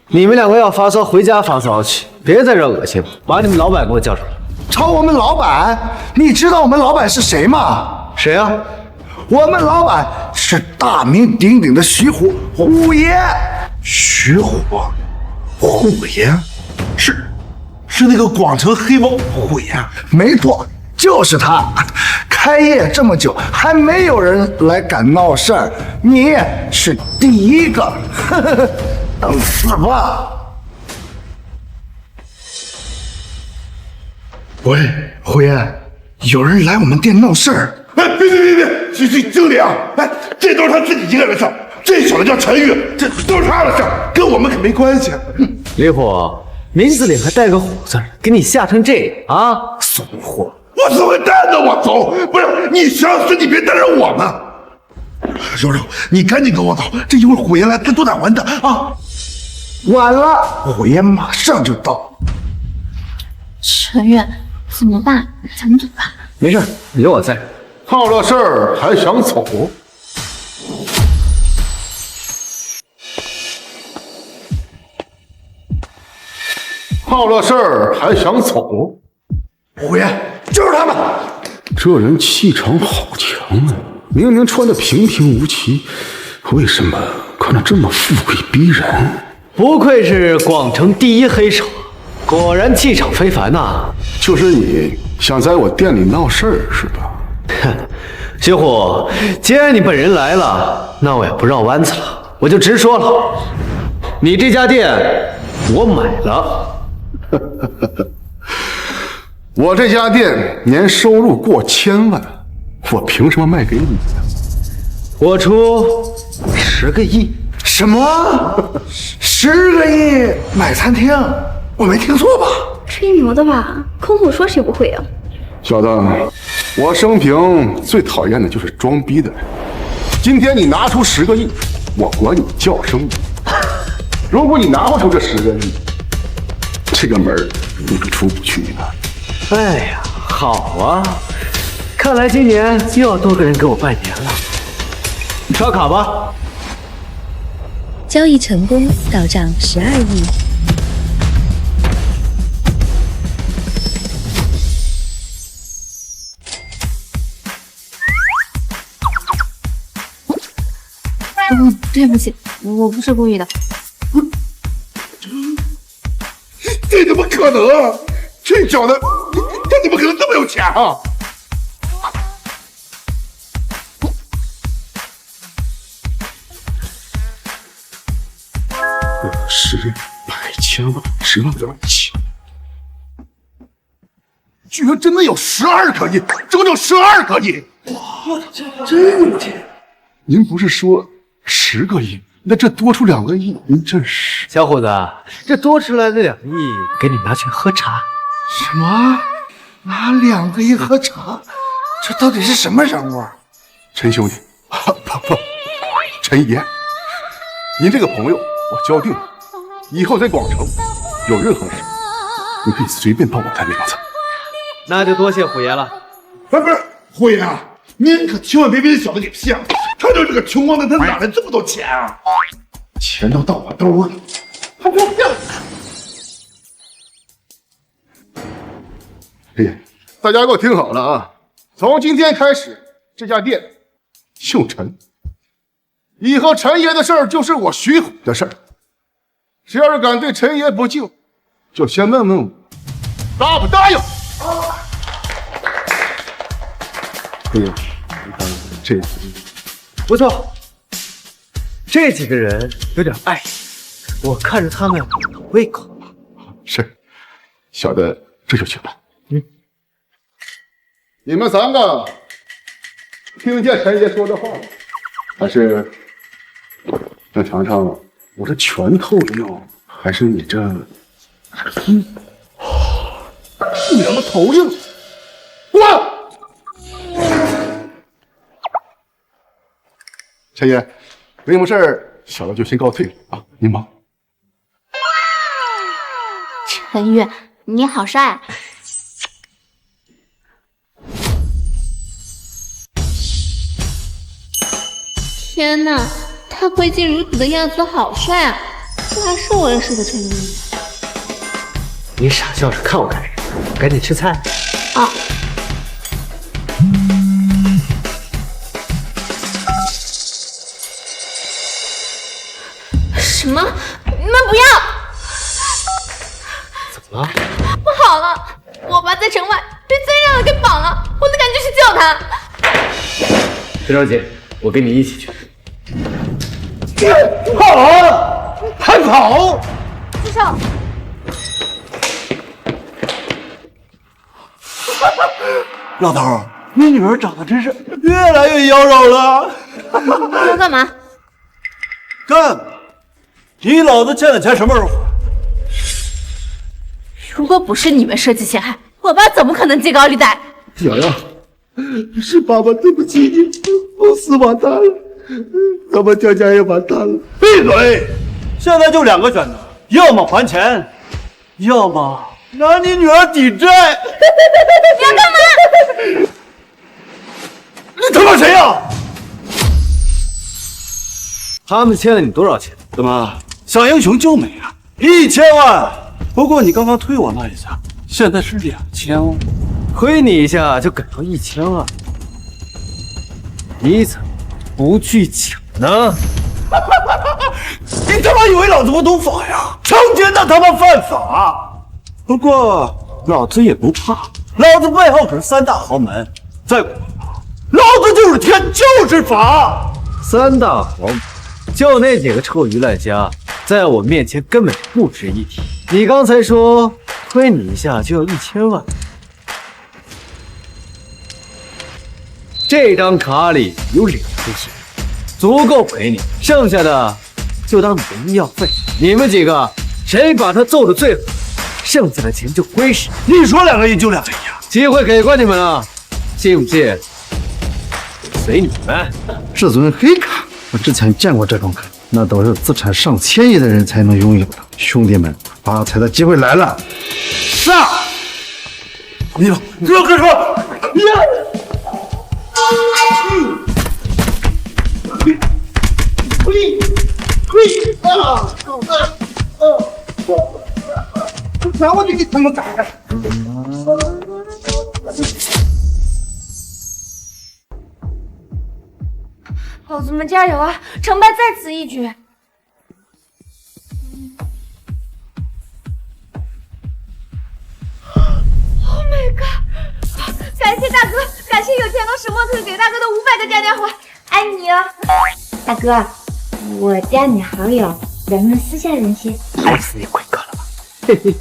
Speaker 2: 你们2个要发骚回家发骚去，别在这恶心我。把你们老板给我叫出来。
Speaker 12: 吵我们老板？你知道我们老板是谁吗？
Speaker 2: 谁啊？
Speaker 12: 我们老板是大名鼎鼎的徐虎爷。
Speaker 18: 徐虎爷，是那个广城黑帮虎爷？
Speaker 12: 没错，就是他。开业这么久，还没有人来敢闹事儿，你是第一个。等死吧！喂，虎爷，有人来我们店闹事儿。
Speaker 18: 哎，别，经理啊！哎，这都是他自己一个人的事儿。这小子叫陈宇，这都是他的事儿，跟我们可没关系。
Speaker 2: 李虎，名字里还带个虎字，给你吓成这样啊！怂货！
Speaker 18: 我怂个蛋呢！我怂！不是你想死，你别带着我们。柔柔，你赶紧跟我走，这一会儿虎爷来，他都得完的啊！
Speaker 12: 晚了，虎爷马上就到。
Speaker 16: 陈远，怎么办？咱们怎么办？
Speaker 2: 没事，有我在。
Speaker 18: 好了事儿还想走？好了事儿还想走？
Speaker 12: 虎爷，就是他们。
Speaker 18: 这人气场好强啊！明明穿的平平无奇，为什么看着这么富贵逼人？
Speaker 2: 不愧是广城第一黑手，果然气场非凡呐！
Speaker 18: 就是你想在我店里闹事儿是吧？
Speaker 2: 哼，徐虎，既然你本人来了，那我也不绕弯子了，我就直说了，你这家店我买了。
Speaker 18: 我这家店年收入过1000万，我凭什么卖给你呀？
Speaker 2: 我出10个亿。
Speaker 12: 什么？10个亿买餐厅？我没听错吧？
Speaker 17: 吹牛的吧？空口说谁不会啊？
Speaker 18: 小子，我生平最讨厌的就是装逼的人。今天你拿出10个亿，我管你叫声母。如果你拿不出这10个亿，这个门你是出不去的。
Speaker 2: 哎呀，好啊，看来今年又要多个人给我拜年了。刷卡吧。
Speaker 19: 交易成功，到账12亿。
Speaker 16: 对不起，我不是故意的。
Speaker 18: 这怎么可能啊！这小子，他怎么可能这么有钱啊？10、100、千万、10万、100万、10，居然真的有12个亿，整整12个亿！哇，真有钱！您不是说10个亿？那这多出2个亿，您这是……
Speaker 2: 小伙子，这多出来的2亿，给你拿去喝茶。
Speaker 18: 什么？拿2个亿喝茶？这到底是什么人物啊？陈兄弟，不，陈爷，您这个朋友我交定了，以后在广城有任何事，你可以随便报我的名字。
Speaker 2: 那就多谢虎爷了。
Speaker 18: 不是虎爷啊，您可千万别被这小子给骗了，他就是个穷光蛋，他哪来这么多钱啊？钱都到我兜了，还不要骗我！哎，大家给我听好了啊！从今天开始，这家店姓陈，以后陈爷的事儿就是我徐虎的事儿。谁要是敢对陈爷不敬，就先问问我答不答应。哎呀，你看这
Speaker 2: 不错，这几个人有点碍眼，我看着他们有胃口。
Speaker 18: 是，小的这就去办。你们3个听见陈爷说的话了，还是想尝尝我这拳头的呢，还是你这你他妈头上滚！陈爷，没什么事儿，小的就先告退了啊，您忙。
Speaker 16: 陈宇，你好帅。天哪，他挥金如土的样子好帅啊！这还是我认识的陈宇。
Speaker 2: 你傻笑着看我干什么？赶紧吃菜。
Speaker 16: 啊。什么？你们不要！
Speaker 2: 怎么了？
Speaker 16: 不好了，我爸在城外被罪人给绑了，我得赶紧去救他。
Speaker 2: 别着急，我跟你一起去。
Speaker 18: 跑！还跑！
Speaker 16: 师兄，
Speaker 14: 老头，你女儿长得真是越来越妖娆了。
Speaker 16: 要干嘛？
Speaker 14: 干！你老子欠的钱什么时候还？
Speaker 16: 如果不是你们设计陷害，我爸怎么可能借高利贷？
Speaker 18: 瑶瑶，是爸爸对不起你，公司完蛋了，咱们江家也完蛋了。
Speaker 14: 闭嘴！现在就2个选择，要么还钱，要么拿你女儿抵债。
Speaker 16: 你要干嘛？
Speaker 14: 你他妈谁呀？
Speaker 2: 他们欠了你多少钱？
Speaker 14: 怎么，小英雄救美啊？1000万。不过你刚刚推我那一下，现在是2000哦。
Speaker 2: 推你一下就改到1000万，你怎么不去抢呢？
Speaker 14: 你他妈以为老子不懂法呀？强奸那他妈犯法。不过老子也不怕，老子背后可是3大豪门，在我老子就是天就是法。
Speaker 2: 3大豪门，就那几个臭鱼烂虾，在我面前根本不值一提。你刚才说推你一下就要1000万，这张卡里有2个亿，足够赔你，剩下的就当你的医药费。你们几个谁把他揍得最狠，剩下的钱就归是你。
Speaker 14: 你说2个亿就2个亿啊！
Speaker 2: 机会给过你们了，信不信？随你们。
Speaker 18: 至尊黑卡，
Speaker 12: 我之前见过这种卡，那都是资产上千亿的人才能拥有的。兄弟们，发财的机会来了！上！你了，不要开车！拿我给他们打！
Speaker 17: 老子们加油啊！成败在此一举。Oh my god！ 感谢大哥，感谢有钱能使墨特给大哥的500个嘉年华，爱你哦，大哥。我加你好友，咱们私下联系。
Speaker 11: 爱死你贵哥了吧？
Speaker 12: 嘿嘿，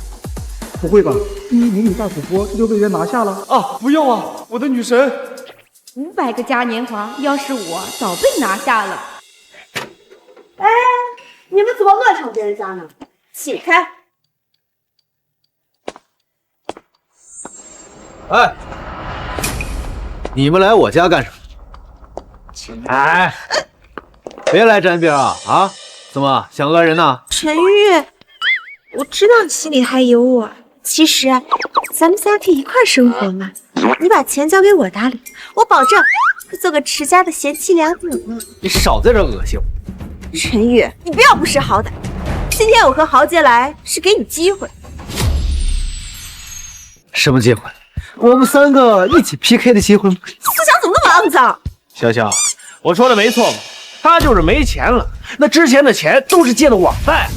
Speaker 12: 不会吧？第1迷你大主播就被人拿下了
Speaker 2: 啊！不用啊，我的女神
Speaker 10: ！500个嘉年华，要是我早被拿下了。
Speaker 3: 哎，你们怎么乱闯别人家呢？起开！
Speaker 2: 哎，你们来我家干什么？哎，别来沾边啊！啊，怎么想讹人呢？
Speaker 3: 陈玉，我知道你心里还有我，其实咱们仨可以一块生活嘛。你把钱交给我打理，我保证会做个持家的贤妻良母。
Speaker 2: 你少在这恶心我！
Speaker 3: 陈玉，你不要不识好歹。今天我和豪杰来是给你机会。
Speaker 2: 什么机会？我们3个一起 PK 的机会吗？
Speaker 3: 思想怎么那么肮脏？
Speaker 4: 潇潇，我说的没错吧？他就是没钱了，那之前的钱都是借的网贷，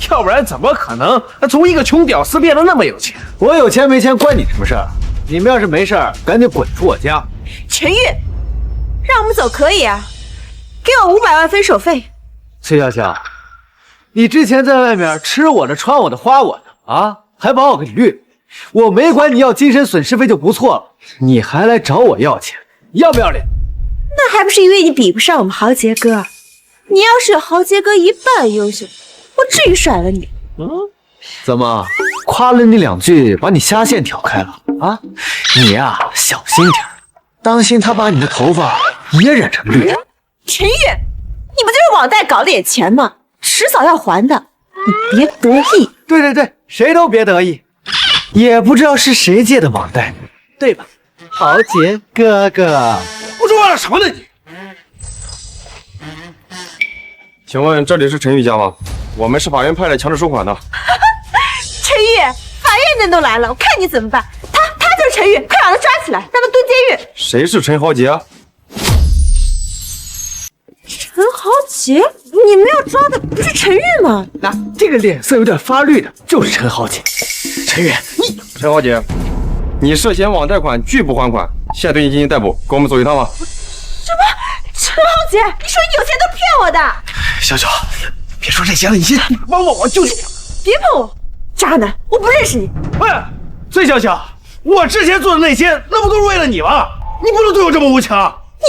Speaker 4: 要不然怎么可能从一个穷屌丝变得那么有钱？
Speaker 2: 我有钱没钱关你什么事儿？你们要是没事儿，赶紧滚出我家！
Speaker 3: 陈玉，让我们走可以啊，给我500万分手费。
Speaker 2: 崔潇潇，你之前在外面吃我的、穿我的、花我的啊，还把我给绿，我没管你要精神损失费就不错了，你还来找我要钱，要不要脸？
Speaker 3: 那还不是因为你比不上我们豪杰哥？你要是有豪杰哥1半优秀，我至于甩了你？
Speaker 2: 怎么夸了你2句，把你下线挑开了啊？你呀，小心点，当心他把你的头发也染成绿的。
Speaker 3: 陈玉，你不就是网贷搞了点钱吗？迟早要还的，你别得意。
Speaker 2: 对对对，谁都别得意。也不知道是谁借的网贷，对吧？豪杰哥哥，
Speaker 4: 我说为了什么呢你？
Speaker 20: 请问这里是陈玉家吗？我们是法院派来强制收款的。
Speaker 3: 陈玉，法院人都来了，我看你怎么办？他就是陈玉，快把他抓起来，让他蹲监狱。
Speaker 20: 谁是陈豪杰啊？
Speaker 3: 陈豪杰？你们要抓的不是陈玉吗？
Speaker 2: 那这个脸色有点发绿的，就是陈豪杰。陈玉，你
Speaker 20: 陈豪杰，你涉嫌网贷款拒不还款，现在对你进行逮捕，跟我们走一趟吧。
Speaker 3: 什么？陈豪杰，你说你有钱都骗我的！
Speaker 2: 小小，别说这些了，你先帮帮我，救救我！
Speaker 3: 别碰我，渣男，我不认识你。
Speaker 4: 喂，崔小小，我之前做的那些，那不都是为了你吗？你不能对我这么无情！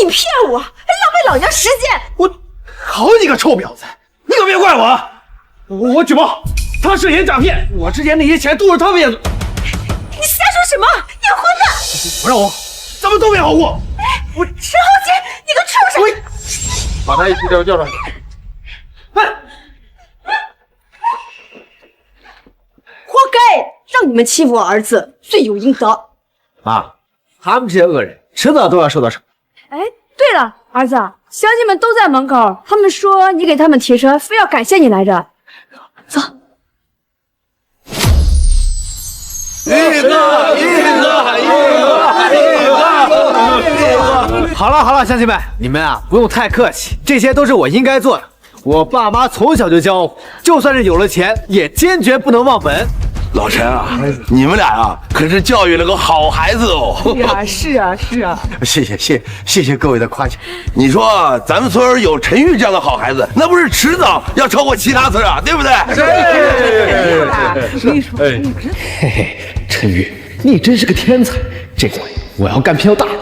Speaker 3: 你骗我，还浪费老娘时间！
Speaker 4: 我好你个臭婊子！你可别怪我，我举报他涉嫌诈骗，我之前那些钱都是他骗的。
Speaker 3: 你瞎说什么？你混蛋！
Speaker 4: 不让我，咱们都没好过。
Speaker 3: 我陈豪杰，你个畜生！
Speaker 20: 把他一起叫上来。
Speaker 10: 活该，让你们欺负我儿子，罪有应得。
Speaker 2: 妈，他们这些恶人迟早都要受到惩罚。
Speaker 6: 哎，对了，儿子，乡亲们都在门口，他们说你给他们提车，非要感谢你来着。走。
Speaker 2: 好了好了，乡亲们，你们啊不用太客气，这些都是我应该做的。我爸妈从小就教我，就算是有了钱，也坚决不能忘本。
Speaker 13: 老陈啊，你们俩啊可是教育了个好孩子哦。
Speaker 9: 是啊。
Speaker 13: 谢谢各位的夸奖。你说咱们村有陈玉这样的好孩子，那不是迟早要超过其他村啊，对不对？
Speaker 2: 嘿嘿，陈玉，你真是个天才，这回我要干票大的。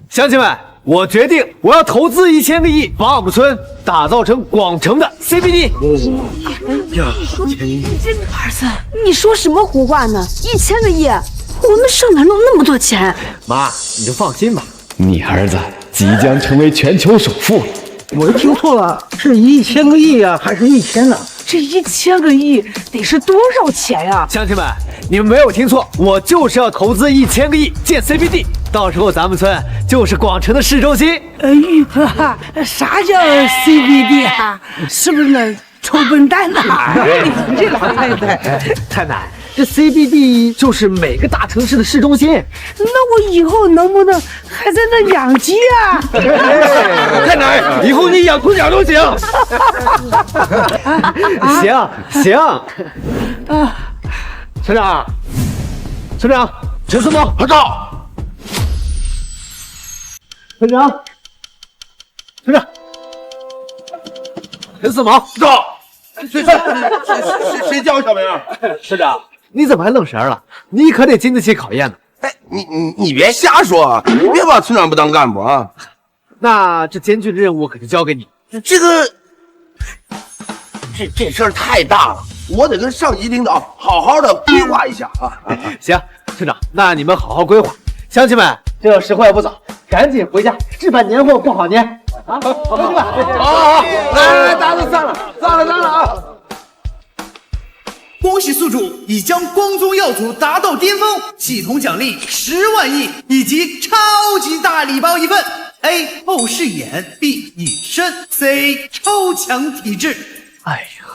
Speaker 2: 乡亲们，我决定我要投资1000个亿，把我们村打造成广城的 CBD。
Speaker 3: 儿子，你说什么胡话呢？1000个亿，我们上哪弄那么多钱？
Speaker 2: 妈，你就放心吧，你儿子即将成为全球首富了。
Speaker 11: 我听错了，是1000个亿呀，还是1000呢？
Speaker 9: 这1000个亿得是多少钱呀？
Speaker 2: 乡亲们，你们没有听错，我就是要投资1000个亿建 CBD， 到时候咱们村就是广城的市中心。
Speaker 9: 玉哥，啥叫 CBD 啊？是不是那臭笨蛋呐？你这老太太，
Speaker 2: 太奶，这 CBD 就是每个大城市的市中心。
Speaker 9: 那我以后能不能还在那养鸡啊？
Speaker 2: 太奶，以后你养猪鸟都行。行。村长，陈思萌，到。村长，陈思萌，
Speaker 13: 到。谁叫小明？
Speaker 2: 村长，你怎么还愣神了？你可得经得起考验呢。
Speaker 13: 哎，你别瞎说，别把村长不当干部啊！
Speaker 2: 那这艰巨的任务可就交给你。
Speaker 13: 这事儿太大了，我得跟上级领导好好的规划一下啊！
Speaker 2: 行，村长，那你们好好规划。乡亲们，这时候也不早，赶紧回家置办年货过好年啊！乡亲们，好，来，大家都散了啊！
Speaker 1: 恭喜宿主已将光宗耀祖达到巅峰，系统奖励10万亿以及超级大礼包1份。A. 透视眼 ，B. 隐身 ，C. 超强体质。
Speaker 2: 哎呀，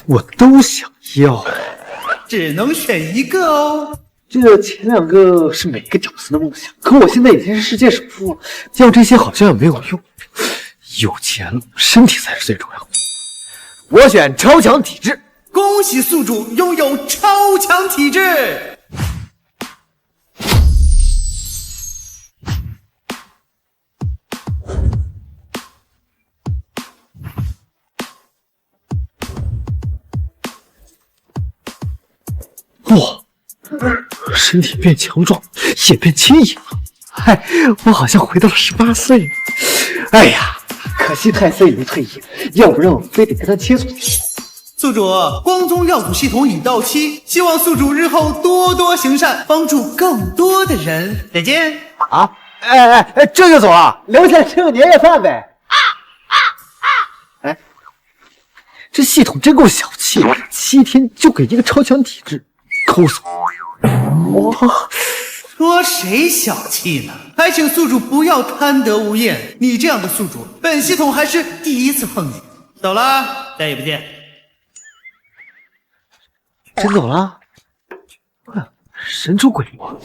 Speaker 2: 我都想要，
Speaker 1: 只能选一个哦。
Speaker 2: 这前2个是每个屌丝的梦想，可我现在已经是世界首富了，要这些好像也没有用。有钱了，身体才是最重要的。我选超强体质。
Speaker 1: 恭喜宿主拥有超强体质。
Speaker 2: 哇，身体变强壮，也变轻盈了。哎，我好像回到了18岁了。哎呀，可惜太岁已经退役了，要不然我非得跟他切磋切磋。
Speaker 1: 宿主，光宗耀祖系统已到期，希望宿主日后多多行善，帮助更多的人。再见。
Speaker 2: 啊，这就走啊？留下来吃个年夜饭呗。哎，这系统真够小气，7天就给一个超强体质，抠搜。哇，
Speaker 1: 说谁小气呢？还请宿主不要贪得无厌，你这样的宿主，本系统还是第一次碰见。走了，再也不见。
Speaker 2: 真走了？神出鬼没。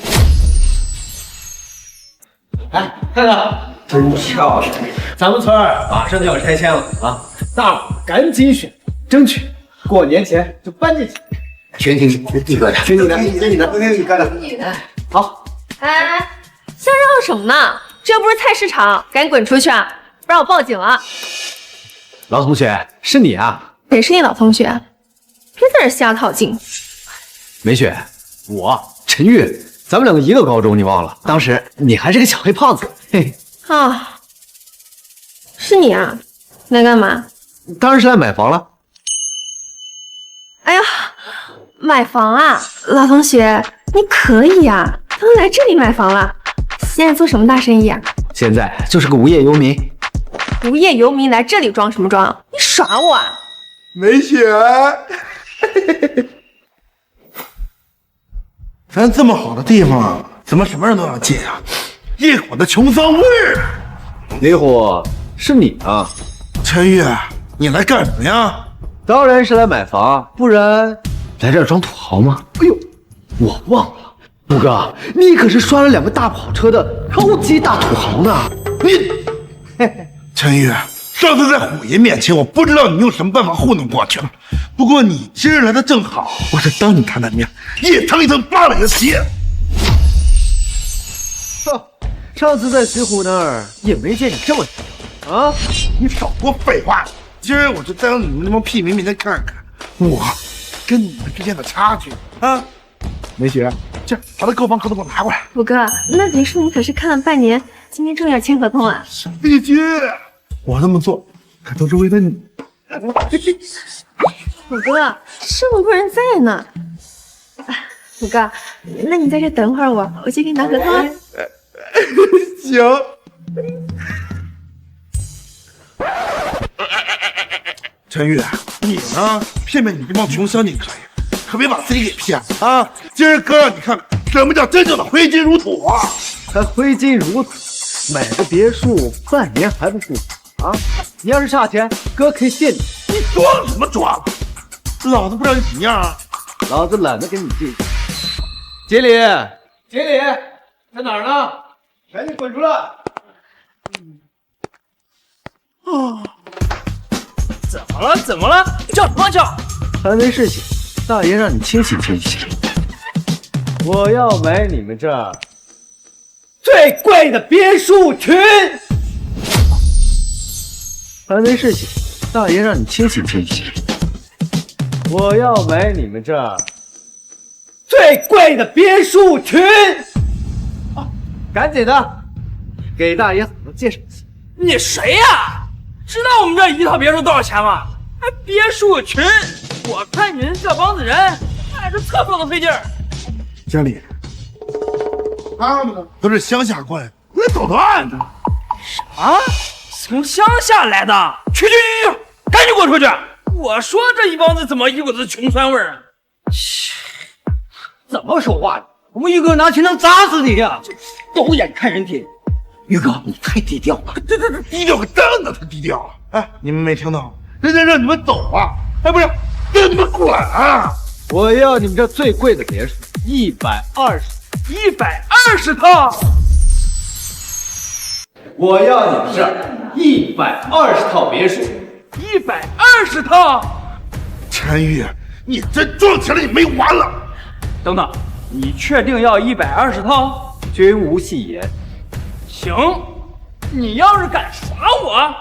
Speaker 2: 哎，看看，真漂亮！咱们村马上就要拆迁了啊，大伙赶紧选，争取过年前就搬进去。
Speaker 8: 听你哥的，听你哥的。
Speaker 2: 好。
Speaker 6: 哎，瞎嚷什么呢？这不是菜市场，赶紧滚出去啊！不然我报警了。
Speaker 2: 老同学，是你啊？
Speaker 6: 谁是你老同学？别在这瞎套近乎。
Speaker 2: 梅雪，我陈玉，咱们2个一个高中，你忘了？当时你还是个小黑胖子。嘿。
Speaker 6: 啊，是你啊？来干嘛？
Speaker 2: 当然是来买房了。
Speaker 6: 哎呀，买房啊，老同学，你可以呀，都来这里买房了。现在做什么大生意啊？
Speaker 2: 现在就是个无业游民。
Speaker 6: 无业游民来这里装什么装？你耍我啊？
Speaker 18: 梅雪，咱这么好的地方，怎么什么人都要进啊？一股子穷酸味儿。
Speaker 2: 李虎，是你啊？
Speaker 18: 陈玉，你来干什么呀？
Speaker 2: 当然是来买房，不然来这儿装土豪吗？哎呦，我忘了，虎哥，你可是刷了2个大跑车的超级大土豪呢。
Speaker 18: 陈玉，上次在虎爷面前，我不知道你用什么办法糊弄过去了。不过你今日来的正好，我是当着他的面一层一层扒了你的皮。
Speaker 2: 上次在石虎那儿也没见你这么低调啊！
Speaker 18: 你少说废话，今儿我就当你们那帮屁民面前看看我跟你们之间的差距啊！梅雪，这把那购房合同给我拿过来。
Speaker 6: 虎哥，那别墅你可是看了半年，今天终于要签合同了。
Speaker 18: 必须，我这么做可都是为了你。
Speaker 6: 虎哥，是我不人在呢。虎哥，那你在这等会儿我去给你拿合同啊。
Speaker 18: 行。陈宇，你呢，骗骗你这帮穷乡亲可以，可别把自己给骗了啊！今儿哥让你看看什么叫真正的挥金如土啊！
Speaker 2: 还挥金如土，买个别墅半年还不付啊？你要是差钱，哥可以借你。
Speaker 18: 你装什么装？老子不知道你怎么样啊！
Speaker 2: 老子懒得跟你计较。经理，经理在哪儿呢？赶紧滚出来！
Speaker 4: 啊！怎么了？怎么了？叫什么叫？
Speaker 2: 还没睡醒，大爷让你清醒清醒。我要买你们这儿最贵的别墅群。还没睡醒，大爷让你清醒清醒。我要买你们这儿最贵的别墅群。啊，赶紧的，给大爷好好介绍一下。
Speaker 4: 你谁呀？知道我们这一套别墅多少钱吗？还别墅群？我看你们这帮子人，看着厕所都费劲儿。
Speaker 18: 经理，他们都是乡下过来的，来捣乱的。
Speaker 4: 啊？从乡下来的？去，赶紧给我出去！我说这一帮子怎么一股子穷酸味儿啊？
Speaker 11: 怎么说话呢？我们玉哥拿钱能砸死你呀！狗眼看人低。玉哥，你太低调了。
Speaker 18: 这低调个蛋呢？他低调了。哎，你们没听到？人家让你们走啊！哎，不是，让你们滚啊！
Speaker 2: 我要你们这最贵的别墅
Speaker 4: 120套。
Speaker 2: 我要你们这120套别墅
Speaker 4: ，120套。
Speaker 18: 陈宇，你真装起来你没完了！
Speaker 4: 等等，你确定要120套？
Speaker 2: 均无戏言。
Speaker 4: 行，你要是敢耍我，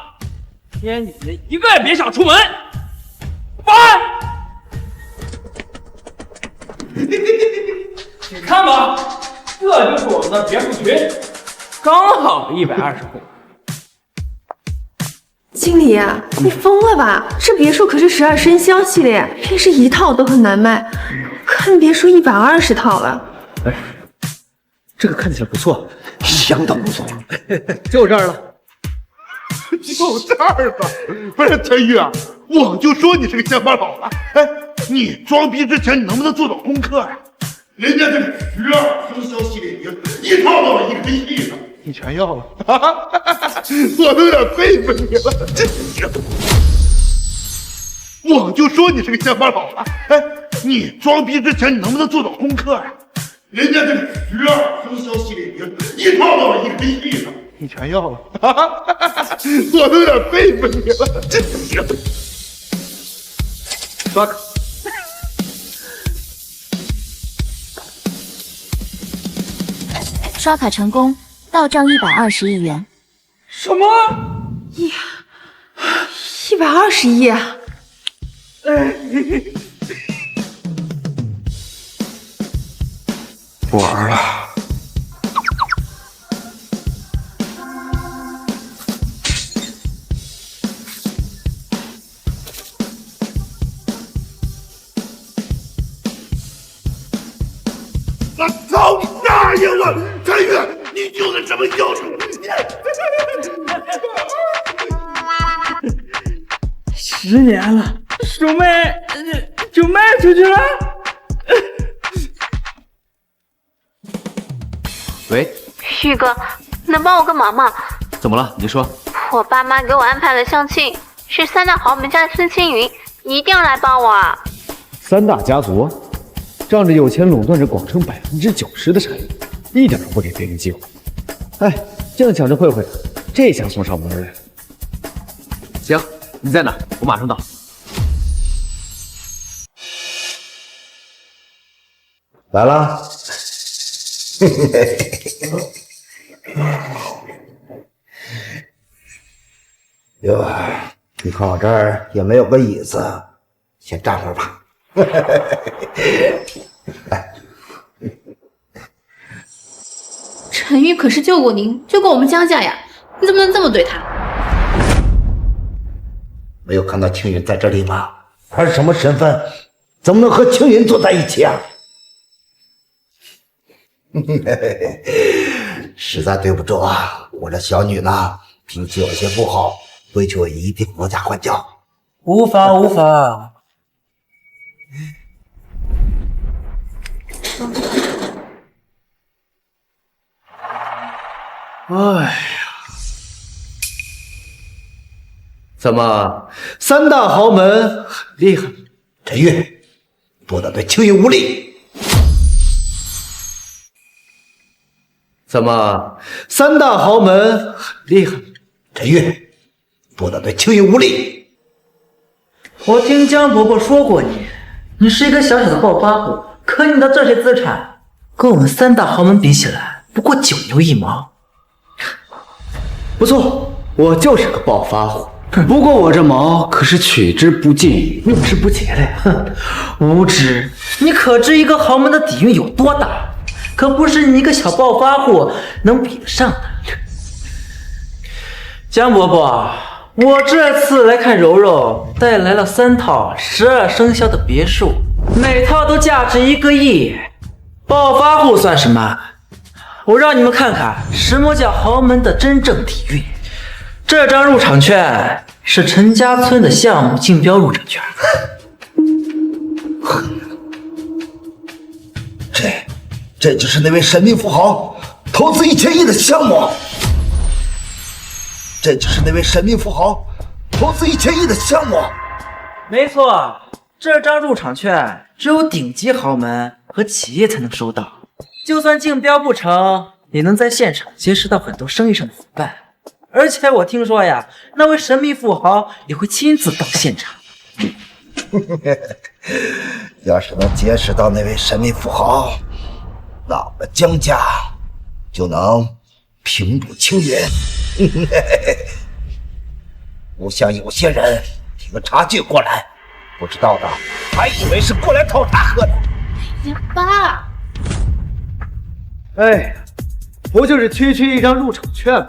Speaker 4: 连你们一个也别想出门。保安，你看吧，这就是我们的别墅群，刚好120户。
Speaker 7: 经理啊，你疯了吧？这别墅可是12生肖系列，平时一套都很难卖，更别说120套了。
Speaker 2: 哎，这个看起来不错，
Speaker 11: 相当不错。
Speaker 2: 就这儿了。
Speaker 18: 就这儿了。不是陈宇啊，我就说你是个乡巴佬了。哎，你装逼之前你能不能做做功课呀？人家这个12生肖系列一套到了1个亿呢，你全要了，我都有点佩服你了。这我就说你是个乡巴佬了。哎，你装逼之前你能不能做做功课呀？人家这个12生肖系列一套到了1个亿呢，你全要了，我都有点佩服你了。这
Speaker 2: 刷卡。
Speaker 5: 刷卡成功，到账120亿元。
Speaker 4: 什么
Speaker 7: ？120亿啊！
Speaker 18: 不玩了。我操你大爷了！陈宇，你就是这么要求
Speaker 4: ？10年了，手卖就卖出去了。
Speaker 21: 喂，
Speaker 22: 宇哥，能帮我个忙吗？
Speaker 21: 怎么了？你说。
Speaker 22: 我爸妈给我安排了相亲，是3大豪门家的孙青云，你一定要来帮我啊
Speaker 2: ！3大家族仗着有钱垄断着广城90%的产业，一点都不给别人机会。哎，正想着会会，这下送上门来了。
Speaker 21: 行，你在哪？我马上到。
Speaker 12: 来了。哟，你看我这儿也没有个椅子，先站会儿吧。
Speaker 16: 陈玉可是救过您，救过我们江家呀，你怎么能这么对他？
Speaker 12: 没有看到青云在这里吗？他是什么身份？怎么能和青云坐在一起啊？实在对不住啊，我这小女呢，脾气有些不好，回去我一定多加管教。
Speaker 2: 无法无法。
Speaker 14: 哎呀，怎么三大豪门很厉害？
Speaker 12: 陈玉，不能对青云无礼。
Speaker 14: 怎么三大豪门很厉害？
Speaker 12: 陈玉，不能对青云无礼。
Speaker 2: 我听江伯伯说过你是一个小小的暴发户，可你的这些资产跟我们三大豪门比起来，不过9牛1毛。
Speaker 14: 不错，我就是个暴发户，不过我这毛可是取之不尽，用之不竭的呀！
Speaker 2: 哼，无知！你可知一个豪门的底蕴有多大？可不是你一个小暴发户能比得上的。江伯伯，我这次来看柔柔，带来了3套12生肖的别墅，每套都价值1个亿。暴发户算什么？我让你们看看什么叫豪门的真正底蕴。这张入场券是陈家村的项目竞标入场券。
Speaker 12: 这就是那位神秘富豪投资1000亿的项目。这就是那位神秘富豪投资1000亿的项目。
Speaker 2: 没错，这张入场券只有顶级豪门和企业才能收到。就算竞标不成，也能在现场结识到很多生意上的伙伴。而且我听说呀，那位神秘富豪也会亲自到现场。
Speaker 12: 要是能结识到那位神秘富豪，那我们江家就能平步青云。不像有些人提个茶具过来，不知道的还以为是过来讨茶喝的。
Speaker 17: 爸，
Speaker 14: 哎，不就是区区一张入场券吗？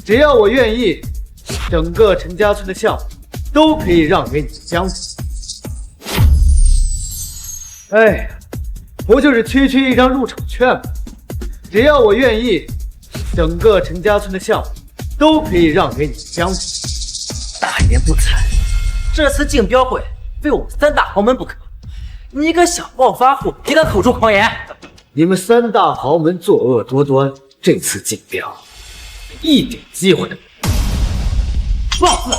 Speaker 14: 只要我愿意，整个陈家村的项目都可以让给你江家。哎，不就是区区一张入场券吗？只要我愿意，整个陈家村的项目都可以让给你江家。
Speaker 2: 大言不惭，这次竞标会非我们3大豪门不可。你一个小暴发户，也敢口出狂言？
Speaker 14: 你们3大豪门作恶多端，这次竞标一点机会都没有。
Speaker 2: 老子，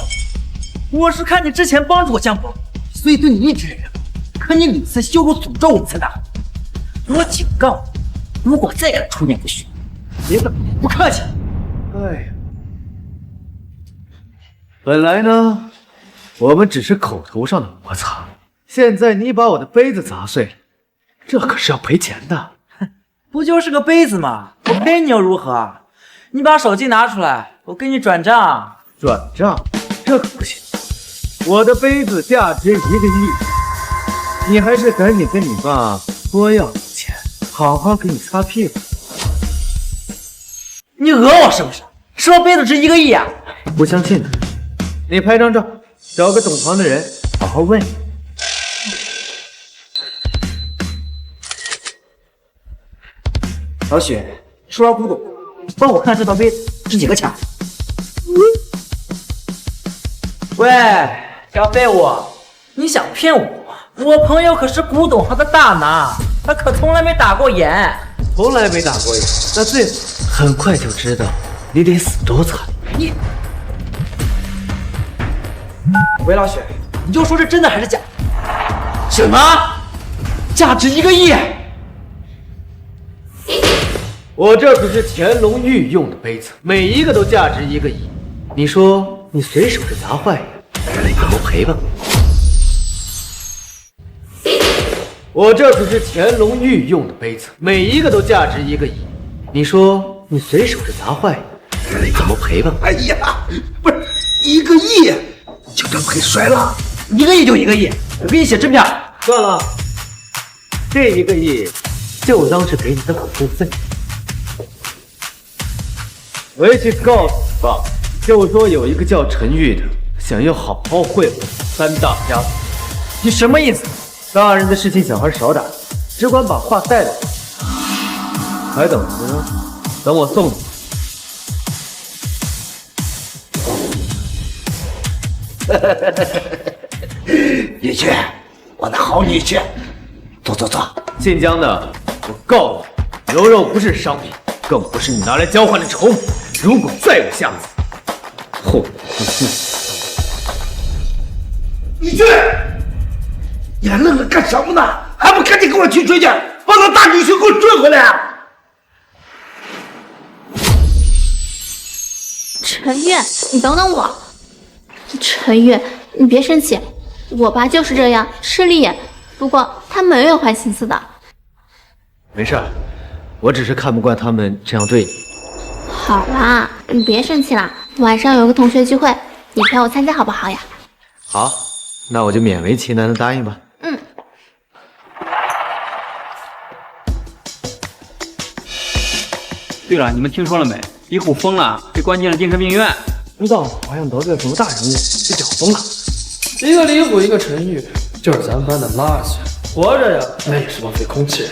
Speaker 2: 我是看你之前帮助过江伯，所以对你一直忍让。可你屡次羞辱诅咒我们3大豪门，我警告你，如果再敢出面不许，别怪我不客气。
Speaker 14: 哎呀，本来呢，我们只是口头上的摩擦，现在你把我的杯子砸碎了，这可是要赔钱的。
Speaker 2: 不就是个杯子吗？我赔你又如何？你把手机拿出来，我给你转账。
Speaker 14: 转账？这可不行，我的杯子价值1个亿，你还是赶紧跟你爸多要点钱，好好给你擦屁股。
Speaker 2: 你讹我是不是？什么杯子值1个亿啊？
Speaker 14: 不相信的，你拍张照，找个懂行的人好好问一问。
Speaker 2: 小雪，说完古董，帮我看这套杯子值几个钱？喂，小废物，你想骗我？我朋友可是古董行的大拿，他可从来没打过眼。
Speaker 14: 从来没打过眼，那最后很快就知道你得死多惨。
Speaker 2: 你，喂，老雪，你就说这真的还是假的？什么？价值1个亿？
Speaker 14: 我这可是乾隆御用的杯子，每一个都价值1个亿。你说你随手就砸坏了，你怎么赔吧？我这可是乾隆御用的杯子，每一个都价值1个亿。你说你随手就砸坏了，你怎么赔吧？
Speaker 12: 哎呀，不是1个亿，就这么给摔了
Speaker 2: ？1个亿就1个亿，我给你写支票。
Speaker 14: 算了，这1个亿就当是给你的过路费。回去告诉你爸，就说有一个叫陈玉的想要好好贿赂3大家族。
Speaker 2: 你什么意思？
Speaker 14: 大人的事情小孩少打，只管把话带了。还等什么呢？等我送你。
Speaker 11: 女婿，我的好女婿，坐坐坐。晋江的，我告诉你，柔柔不是商品，更不是你拿来交换的筹码。如果再有下次，后
Speaker 12: 女婿，你还愣着干什么呢？还不赶紧跟我去追去，把那大女婿给我追回来啊！
Speaker 22: 陈玉，你等等我。陈玉，你别生气，我爸就是这样，势利眼。不过他没有坏心思的。
Speaker 11: 没事，我只是看不惯他们这样对你。
Speaker 22: 好啦，你别生气啦。晚上有个同学聚会，你陪我参加好不好呀？
Speaker 11: 好，那我就勉为其难的答应吧。
Speaker 22: 嗯。
Speaker 15: 对了，你们听说了没？李虎疯了，被关进了精神病院。
Speaker 2: 知道，好像得罪什么大人物，被屌疯了。一个李虎，一个陈玉，就是咱班的垃圾。活着呀，那也是浪费空气。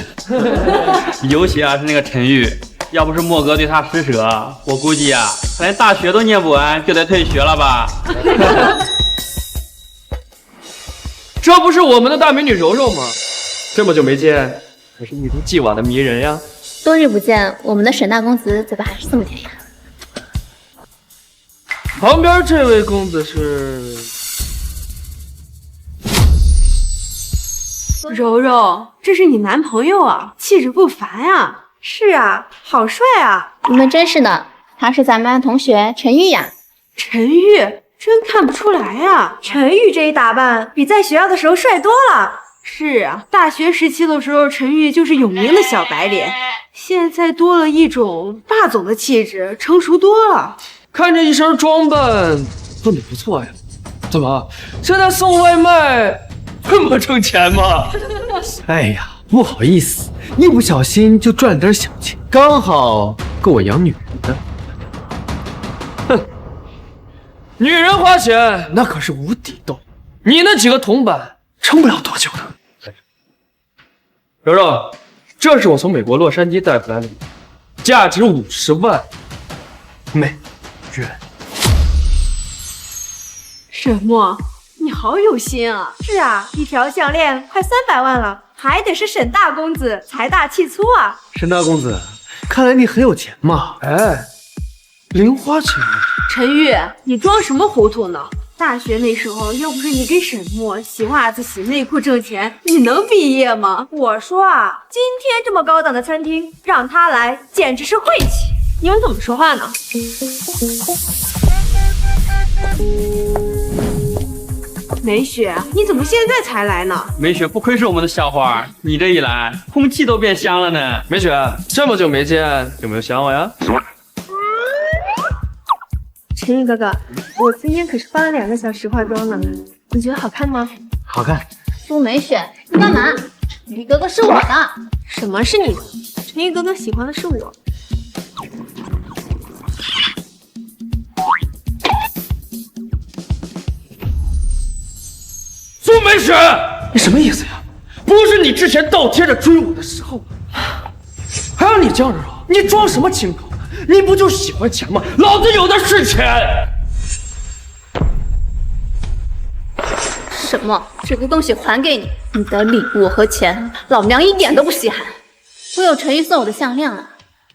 Speaker 15: 尤其是那个陈玉，要不是莫哥对他施舍，我估计他连大学都念不完，就得退学了吧。
Speaker 2: 这不是我们的大美女柔柔吗？这么久没见，可是一如既往的迷人呀。
Speaker 22: 多日不见，我们的沈大公子嘴巴还是这么甜呀。
Speaker 2: 旁边这位公子是
Speaker 6: 柔柔，这是你男朋友啊，气质不凡呀。是啊，好帅啊。
Speaker 22: 你们真是的，他是咱们班同学陈玉呀。
Speaker 6: 陈玉真看不出来呀。陈玉这一打扮比在学校的时候帅多了。是啊，大学时期的时候，陈玉就是有名的小白脸，现在多了一种霸总的气质，成熟多了。
Speaker 2: 看这一身装扮，混得不错呀。怎么，现在送外卖这么挣钱吗？
Speaker 11: 哎呀，不好意思，一不小心就赚了点小钱，刚好够我养女人的。
Speaker 2: 哼，女人花钱那可是无底洞，你那几个铜板撑不了多久的。柔柔，这是我从美国洛杉矶带回来的，价值50万美元。
Speaker 6: 沈墨，你好有心啊！是啊，一条项链快300万了，还得是沈大公子财大气粗啊！
Speaker 11: 沈大公子，看来你很有钱嘛。
Speaker 2: 哎，零花钱。
Speaker 6: 陈玉，你装什么糊涂呢？大学那时候，要不是你给沈墨洗袜子、洗内裤挣钱，你能毕业吗？我说啊，今天这么高档的餐厅，让他来简直是晦气。你们怎么说话呢？梅雪，你怎么现在才来呢？
Speaker 15: 梅雪，不愧是我们的校花，你这一来，空气都变香了呢。
Speaker 2: 梅雪，这么久没见，有没有想我呀？
Speaker 3: 陈宇哥哥，我今天可是化了2个小时化妆呢，你觉得好看吗？
Speaker 11: 好看。
Speaker 22: 苏梅雪，你干嘛？陈宇哥哥是我的。
Speaker 3: 什么是你的？陈宇哥哥喜欢的是我。
Speaker 2: 苏梅雪，你什么意思呀？不是你之前倒贴着追我的时候，还有你江柔柔，你装什么清高？你不就喜欢钱吗？老子有的是钱。
Speaker 22: 什么？这个东西还给你，你的礼物和钱，老娘一点都不稀罕。我有陈玉送我的项链了，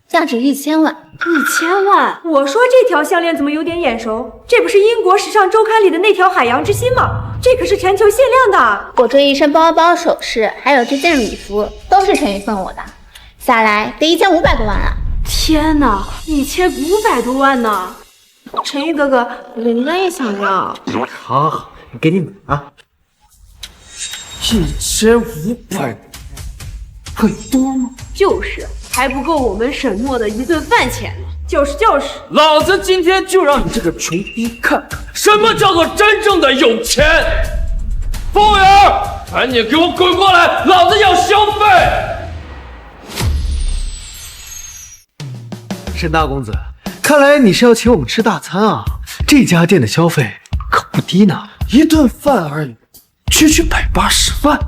Speaker 22: 价值1000万。
Speaker 6: 1000万？我说这条项链怎么有点眼熟？这不是英国时尚周刊里的那条海洋之心吗？这可是全球限量的。
Speaker 22: 我这一身包包、首饰，还有这件礼服，都是陈玉送我的，下来得1500多万了。
Speaker 6: 天哪，1500多万呢！陈玉哥哥，人家也想要。
Speaker 11: 好好，给你买啊。
Speaker 2: 1500，很多吗？
Speaker 6: 就是，还不够我们沈墨的一顿饭钱呢。就是，
Speaker 2: 老子今天就让你这个穷逼看看什么叫做真正的有钱。服务员，赶紧给我滚过来，老子要消费。
Speaker 11: 沈大公子，看来你是要请我们吃大餐啊！这家店的消费可不低呢，
Speaker 2: 一顿饭而已，区180万，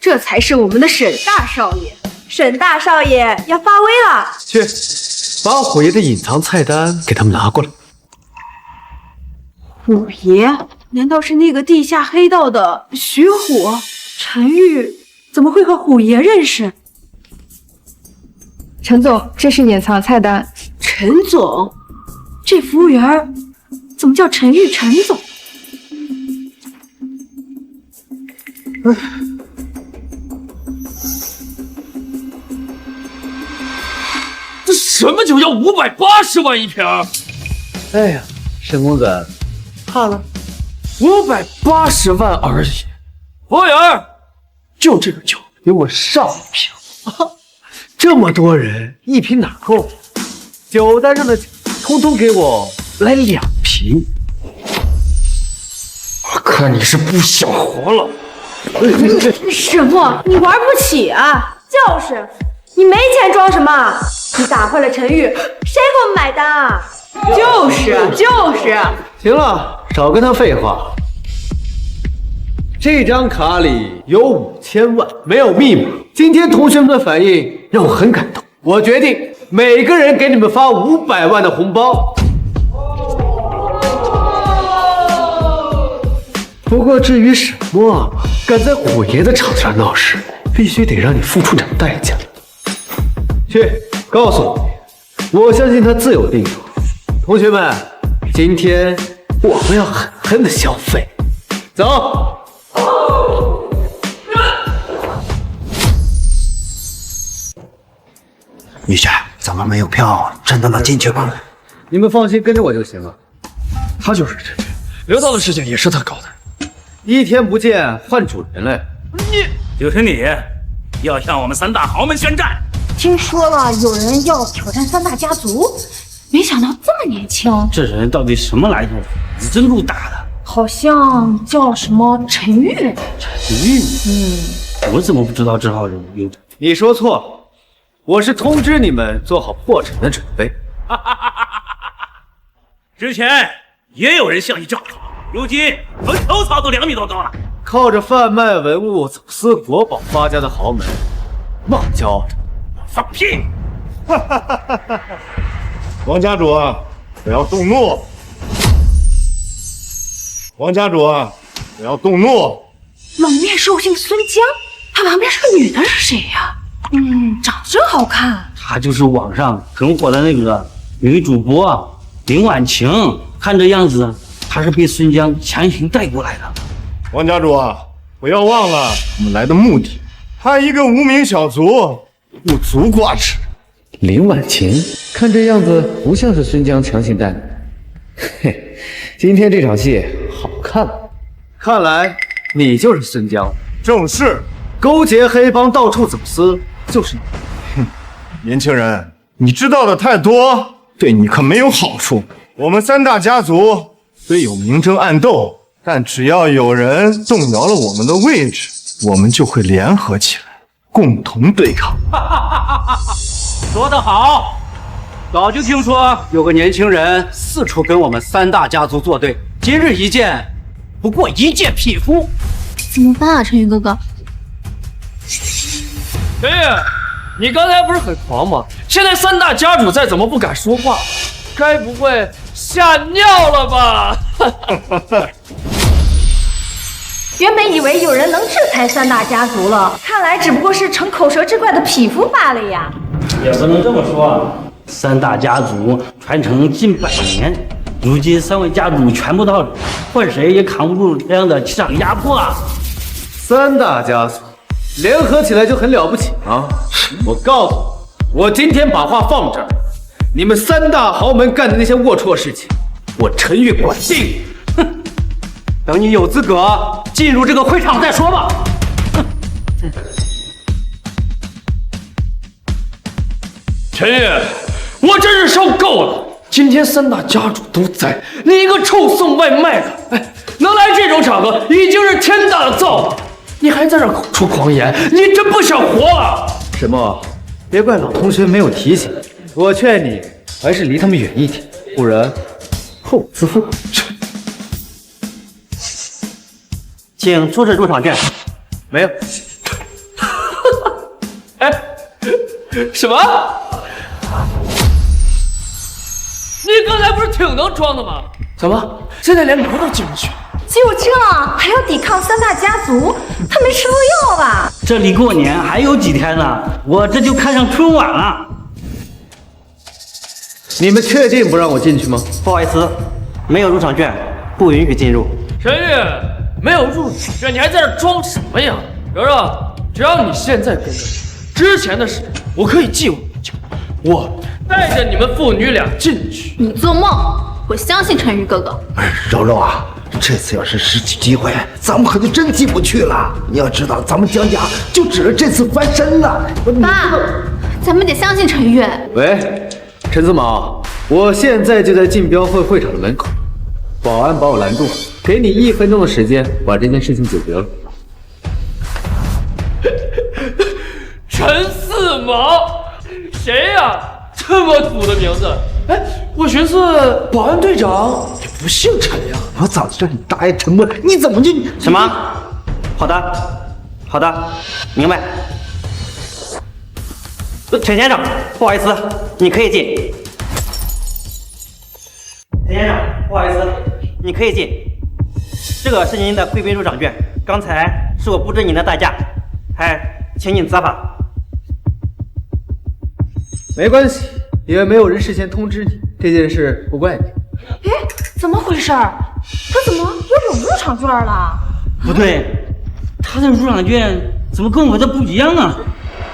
Speaker 6: 这才是我们的沈大少爷。沈大少爷要发威了，
Speaker 11: 去把虎爷的隐藏菜单给他们拿过来。
Speaker 6: 虎爷，
Speaker 7: 难道是那个地下黑道的徐虎？陈玉怎么会和虎爷认识？
Speaker 10: 陈总，这是隐藏菜单。
Speaker 7: 陈总，这服务员怎么叫陈玉陈总？
Speaker 15: 这什么酒要580万一瓶？
Speaker 2: 哎呀，沈公子，怕了，580万而已。
Speaker 15: 服务员，
Speaker 2: 就这个酒，给我上一瓶。这么多人，一瓶哪够？酒单上的通通给我来2瓶。我看你是不想活了。
Speaker 7: 什么？你玩不起啊？就是，你没钱装什么？你打坏了陈玉，谁给我们买单啊？就是。
Speaker 2: 行了，少跟他废话。这张卡里有5000万，没有密码。今天同学们的反应让我很感动，我决定每个人给你们发500万的红包。不过至于什么敢在虎爷的场子上闹事，必须得让你付出点代价。去告诉虎爷，我相信他自有定夺。同学们，今天我们要狠狠的消费。走。
Speaker 8: 玉璇，怎么没有票？真的能进去吗？
Speaker 2: 你们放心，跟着我就行了。他就是陈玉，刘道的事情也是他搞的。1天不见，换主人了。
Speaker 19: 就是你，要向我们3大豪门宣战。
Speaker 10: 听说了，有人要挑战3大家族，没想到这么年轻。
Speaker 19: 这人到底什么来头？你真够大的。
Speaker 10: 好像叫什么陈玉。
Speaker 19: 陈玉？我怎么不知道这号人物有？
Speaker 2: 你说错了，我是通知你们做好破产的准备。
Speaker 19: 之前也有人向你招考，如今从头草都2米多高了。
Speaker 2: 靠着贩卖文物、走私国宝发家的豪门，妄骄傲着。
Speaker 19: 放屁！
Speaker 18: 王家主，不要动怒。王家主，不要动怒。
Speaker 7: 冷面兽姓孙江，他旁边是个女的，是谁呀？长得真好看。
Speaker 19: 她就是网上很火的那个女主播林婉晴，看这样子，她是被孙江强行带过来的。
Speaker 18: 王家主，不要忘了我们来的目的。他一个无名小卒，不足挂齿。
Speaker 2: 林婉晴，看这样子不像是孙江强行带的。嘿，今天这场戏好看了。看来你就是孙江。
Speaker 18: 正是，
Speaker 2: 勾结黑帮到处走私就是你。
Speaker 18: 哼，年轻人，你知道的太多，对你可没有好处。我们3大家族虽有明争暗斗，但只要有人动摇了我们的位置，我们就会联合起来，共同对抗。
Speaker 19: 说得好，早就听说有个年轻人四处跟我们3大家族作对，今日一见，不过一介匹夫。
Speaker 22: 怎么办啊，陈宇哥哥？
Speaker 15: 陈宇，你刚才不是很狂吗？现在3大家主再怎么不敢说话，该不会吓尿了吧？
Speaker 10: 原本以为有人能制裁3大家族了，看来只不过是逞口舌之快的匹夫罢了呀。
Speaker 19: 也不能这么说啊，3大家族传承近100年，如今3位家主全部到手，换谁也扛不住这样的气场压迫啊
Speaker 2: ！3大家族联合起来就很了不起啊！我告诉你，我今天把话放这儿，你们3大豪门干的那些龌龊事情，我陈玉管定。
Speaker 19: 哼，等你有资格进入这个会场再说吧。
Speaker 15: 陈玉，我真是受够了！今天3大家主都在，你一个臭送外卖的，哎，能来这种场合已经是天大的造化，你还在这口出狂言，你真不想活了！
Speaker 2: 沈墨，别怪老同学没有提醒，我劝你还是离他们远一点，不然后自负。
Speaker 19: 请出示入场券。
Speaker 2: 没有。
Speaker 15: 哎，什么？你刚才不是挺能装的吗？怎么现在连门都进不去？
Speaker 10: 进
Speaker 16: 就这还要抵抗三大家族？他没吃错药吧？
Speaker 9: 这离过年还有几天呢，我这就看上春晚了。
Speaker 11: 你们确定不让我进去吗？
Speaker 19: 不好意思，没有入场券，不允许进入。
Speaker 15: 陈玉，没有入场券，你还在这装什么呀？柔柔，只要你现在跟着我，之前的事我可以记我不久。我带着你们父女俩进去。
Speaker 22: 你做梦！我相信陈玉哥哥。
Speaker 12: 柔柔啊，这次要是失去机会，咱们可就真进不去了。你要知道，咱们江家就指着这次翻身呢。
Speaker 22: 爸，咱们得相信陈玉。
Speaker 11: 喂，陈思卯，我现在就在竞标会会场的门口，保安把我拦住，给你1分钟的时间把这件事情解决了。
Speaker 15: 陈四毛，谁呀？这么土的名字！哎，我寻思保安队长也不姓陈呀。
Speaker 12: 我早就让你大爷沉默，你怎么就……
Speaker 19: 什么？好的，好的，明白。陈先生，不好意思，你可以进。陈先生，不好意思，你可以进。这个是您的贵宾入场券，刚才是我不知您的代驾，还请您责罚。
Speaker 11: 没关系，也没有人事先通知你，这件事不怪你。
Speaker 16: 哎，怎么回事？他怎么又有入场券了？
Speaker 9: 不对，他的入场券怎么跟我的不一样啊？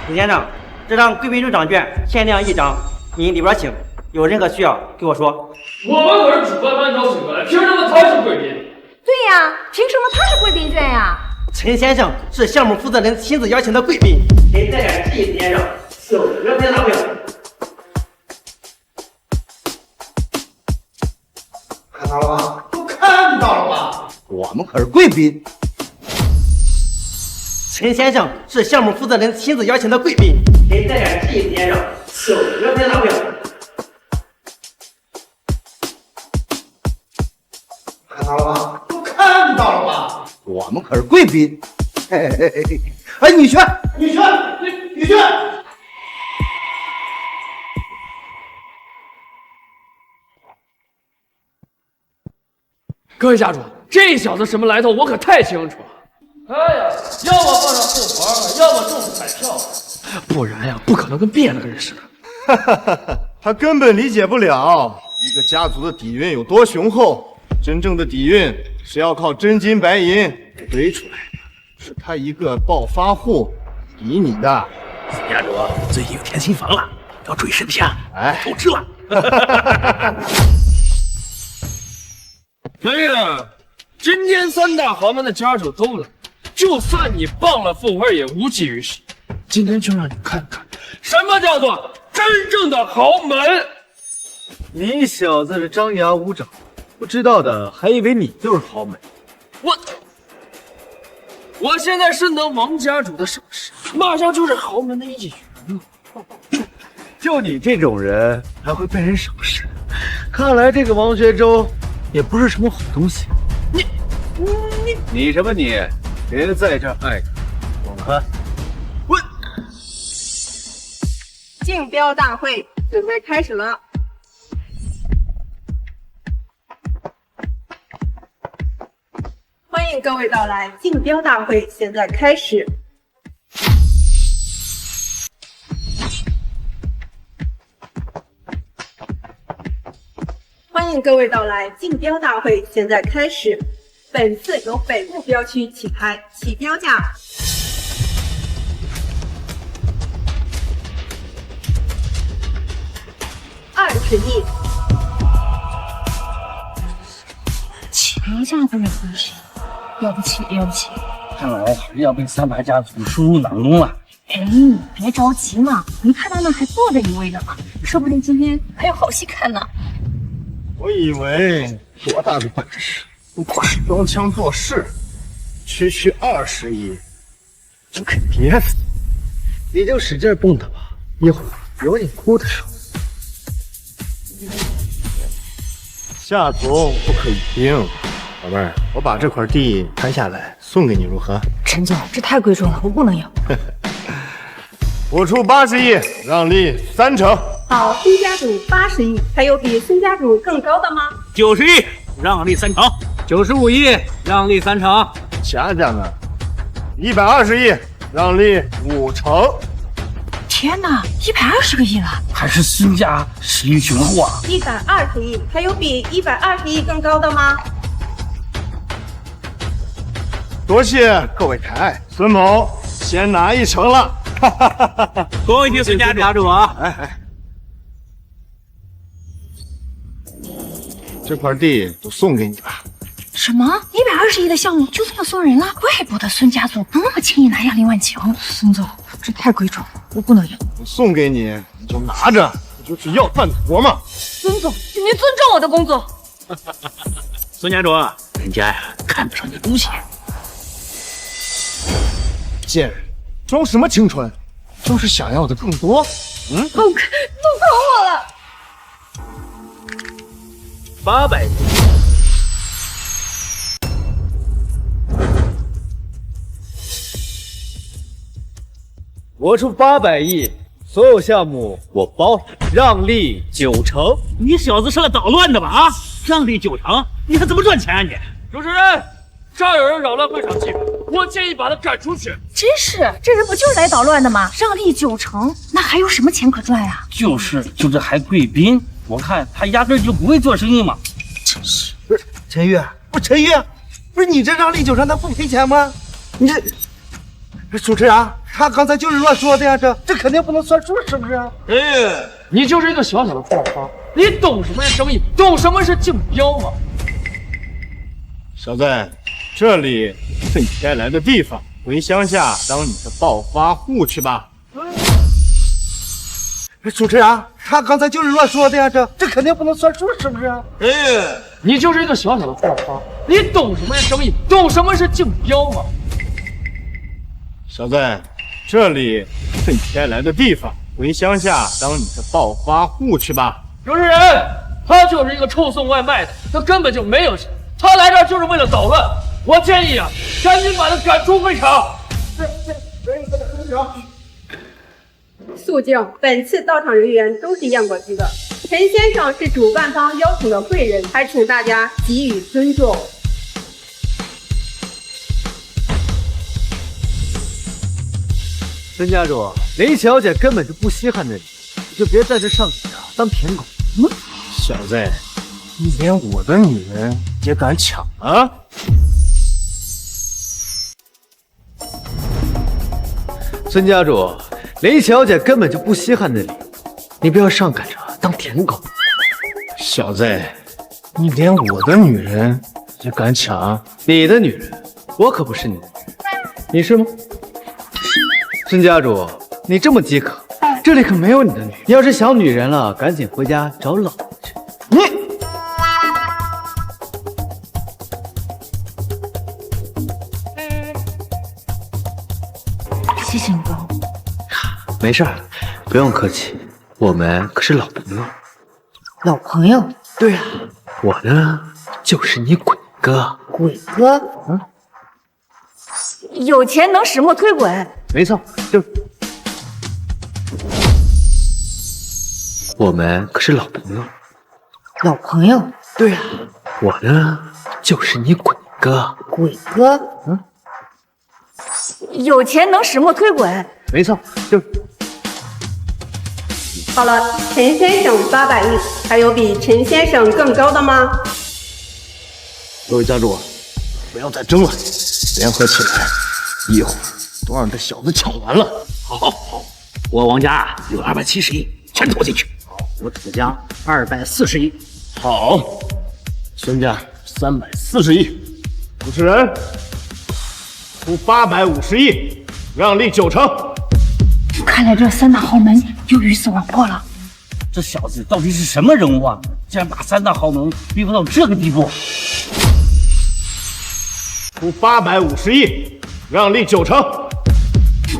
Speaker 19: 李先生，这张贵宾入场券限量1张，您里边请。有任何需要跟我说。
Speaker 15: 我们可是主办方邀请过来，凭什么他是贵宾？
Speaker 16: 对呀，凭什么他是贵宾券呀？
Speaker 19: 陈先生是项目负责人亲自邀请的贵宾，给带点质疑，先生，小人才拿不了。
Speaker 8: 看到了吧？都看到了吧？我们可是贵宾。
Speaker 19: 陈先生是项目负责人亲自邀请的贵宾，给带点质疑，先生，小人才拿不了。
Speaker 8: 看到了吧？都看到了吧？我们可是贵宾。嘿嘿嘿嘿！哎，女婿，女婿，女婿！
Speaker 15: 各位家主，这小子什么来头，我可太清楚了。哎呀，要么放上后房，要么中彩票，不然呀，不可能跟变了个人似的。
Speaker 18: 他根本理解不了一个家族的底蕴有多雄厚。真正的底蕴是要靠真金白银堆出来的，是他一个暴发户抵你的。
Speaker 13: 家主，最近有添新房了，要注意身体啊！
Speaker 18: 哎，
Speaker 13: 透支了。
Speaker 15: 陈玉，今天3大豪门的家主都来，就算你傍了富贵也无济于事。今天就让你看看什么叫做真正的豪门。
Speaker 11: 你小子是张牙舞爪，不知道的还以为你就是豪门。
Speaker 15: 我现在身得王家主的赏识，马上就是豪门的一员了。
Speaker 11: 就你这种人还会被人赏识，看来这个王学周也不是什么好东西。你什么你？别在这碍着，滚开！
Speaker 20: 竞标大会准备开始了。欢迎各位到来，竞标大会现在开始。欢迎各位到来，竞标大会现在开始。本次由北部标区起拍，起标价20亿。
Speaker 16: 起标价这么合适，要不起，要不起。
Speaker 9: 看来还是要被3大家族输入囊中了。
Speaker 16: 哎，你别着急嘛，没看到那还坐着一位呢吗？说不定今天还有好戏看呢。
Speaker 18: 我以为多大的本事，不过是装腔作势，区20亿就给憋死。
Speaker 11: 你就使劲蹦跶吧，一会儿有你哭的时候。
Speaker 18: 夏总不可以听，宝贝儿，我把这块地摊下来送给你，如何？
Speaker 16: 陈总，这太贵重了，我不能要。
Speaker 18: 我出80亿，让利3成。
Speaker 20: 好，孙家主80亿，还有比孙家主更高的吗？
Speaker 13: 90亿，让利3成。
Speaker 19: 95亿，让利3成。
Speaker 18: 家家呢？120亿，让利5成。
Speaker 10: 天哪，120个亿了！
Speaker 9: 还是孙家实力雄厚啊
Speaker 20: ！120亿，还有比120亿更高的吗？
Speaker 18: 多谢各位抬爱，孙某先拿1成了。
Speaker 19: 恭喜孙家主啊！
Speaker 18: 哎，这块地都送给你了。
Speaker 10: 什么？120亿的项目就这么送人了？怪不得孙家族那么轻易拿下2万强。孙总，这太贵重了，我不能要。
Speaker 18: 送给你，你就拿着，这就是要饭活嘛。
Speaker 10: 孙总，请您尊重我的工作。
Speaker 9: 孙家主，人家呀看不上你东西。
Speaker 18: 贱人，装什么清纯？就是想要的更多。
Speaker 10: 都靠我了。
Speaker 11: 800亿。我出800亿，所有项目我包，让利9成。
Speaker 9: 你小子是来捣乱的吧？啊，让利9成，你还怎么赚钱啊你？
Speaker 15: 主持人，这儿有人扰乱会场气氛，我建议把他赶出去。
Speaker 10: 真是，这人不就是来捣乱的吗？让利9成，那还有什么钱可赚呀？
Speaker 9: 就这还贵宾，我看他压根就不会做生意嘛。
Speaker 13: 真是，不是陈玉，不是陈玉，不是你这让利9成他不赔钱吗？你这主持人，他刚才就是乱说的呀，这肯定不能算数，是不是？
Speaker 15: 哎，你就是一个小小的泡花，你懂什么是生意，懂什么是竞标吗？
Speaker 18: 小子，这里是你该来的地方，回乡下当你的暴发户去吧。
Speaker 13: 主持人，他刚才就是乱说的呀，这肯定不能算数，是不是？
Speaker 15: 哎，你就是一个小小的泡花，你懂什么是生意，懂什么是竞标吗？
Speaker 18: 小子，这里是你该来的地方，回乡下当你的暴发户去吧。
Speaker 15: 主持人，他就是一个臭送外卖的，他根本就没有钱，他来这儿就是为了捣乱。我建议啊，赶紧把他赶出会场。
Speaker 20: 肃静，本次到场人员都是验过机的。陈先生是主办方邀请的贵人，还请大家给予尊重。
Speaker 11: 孙家主，雷小姐根本就不稀罕那里，你就别在这上赶着当舔狗。
Speaker 18: 小子，你连我的女人也敢抢啊？
Speaker 11: 孙家主，雷小姐根本就不稀罕那里，你不要上赶着当舔狗。
Speaker 18: 小子，你连我的女人也敢抢？
Speaker 11: 你的女人，我可不是你的女人，你是吗？孙家主，你这么饥渴，这里可没有你的女人。你要是想女人了，赶紧回家找老婆去。
Speaker 10: 谢谢你帮我。
Speaker 11: 没事儿，不用客气，我们可是老朋友。
Speaker 10: 老朋友？
Speaker 11: 对呀，我呢就是你鬼哥。
Speaker 10: 鬼哥？有钱能使墨推鬼？
Speaker 11: 没错，就是我们可是老朋友。
Speaker 10: 老朋友？
Speaker 11: 对呀，我呢就是你鬼哥。
Speaker 10: 鬼哥？有钱能使墨推鬼？
Speaker 11: 没错，就是
Speaker 20: 好了，陈先生800亿，还有比陈先生更高的吗？
Speaker 18: 各位家主，不要再争了，联合起来，一会儿都让这小子抢完了。
Speaker 9: 好，我王家有270亿，全投进去。我楚家240亿。
Speaker 18: 好，孙家340亿。主持人出850亿，让利9成。
Speaker 10: 看来这3大豪门又鱼死网破了。
Speaker 9: 这小子到底是什么人物啊？竟然把3大豪门逼迫到这个地步！
Speaker 18: 出850亿，让利9成。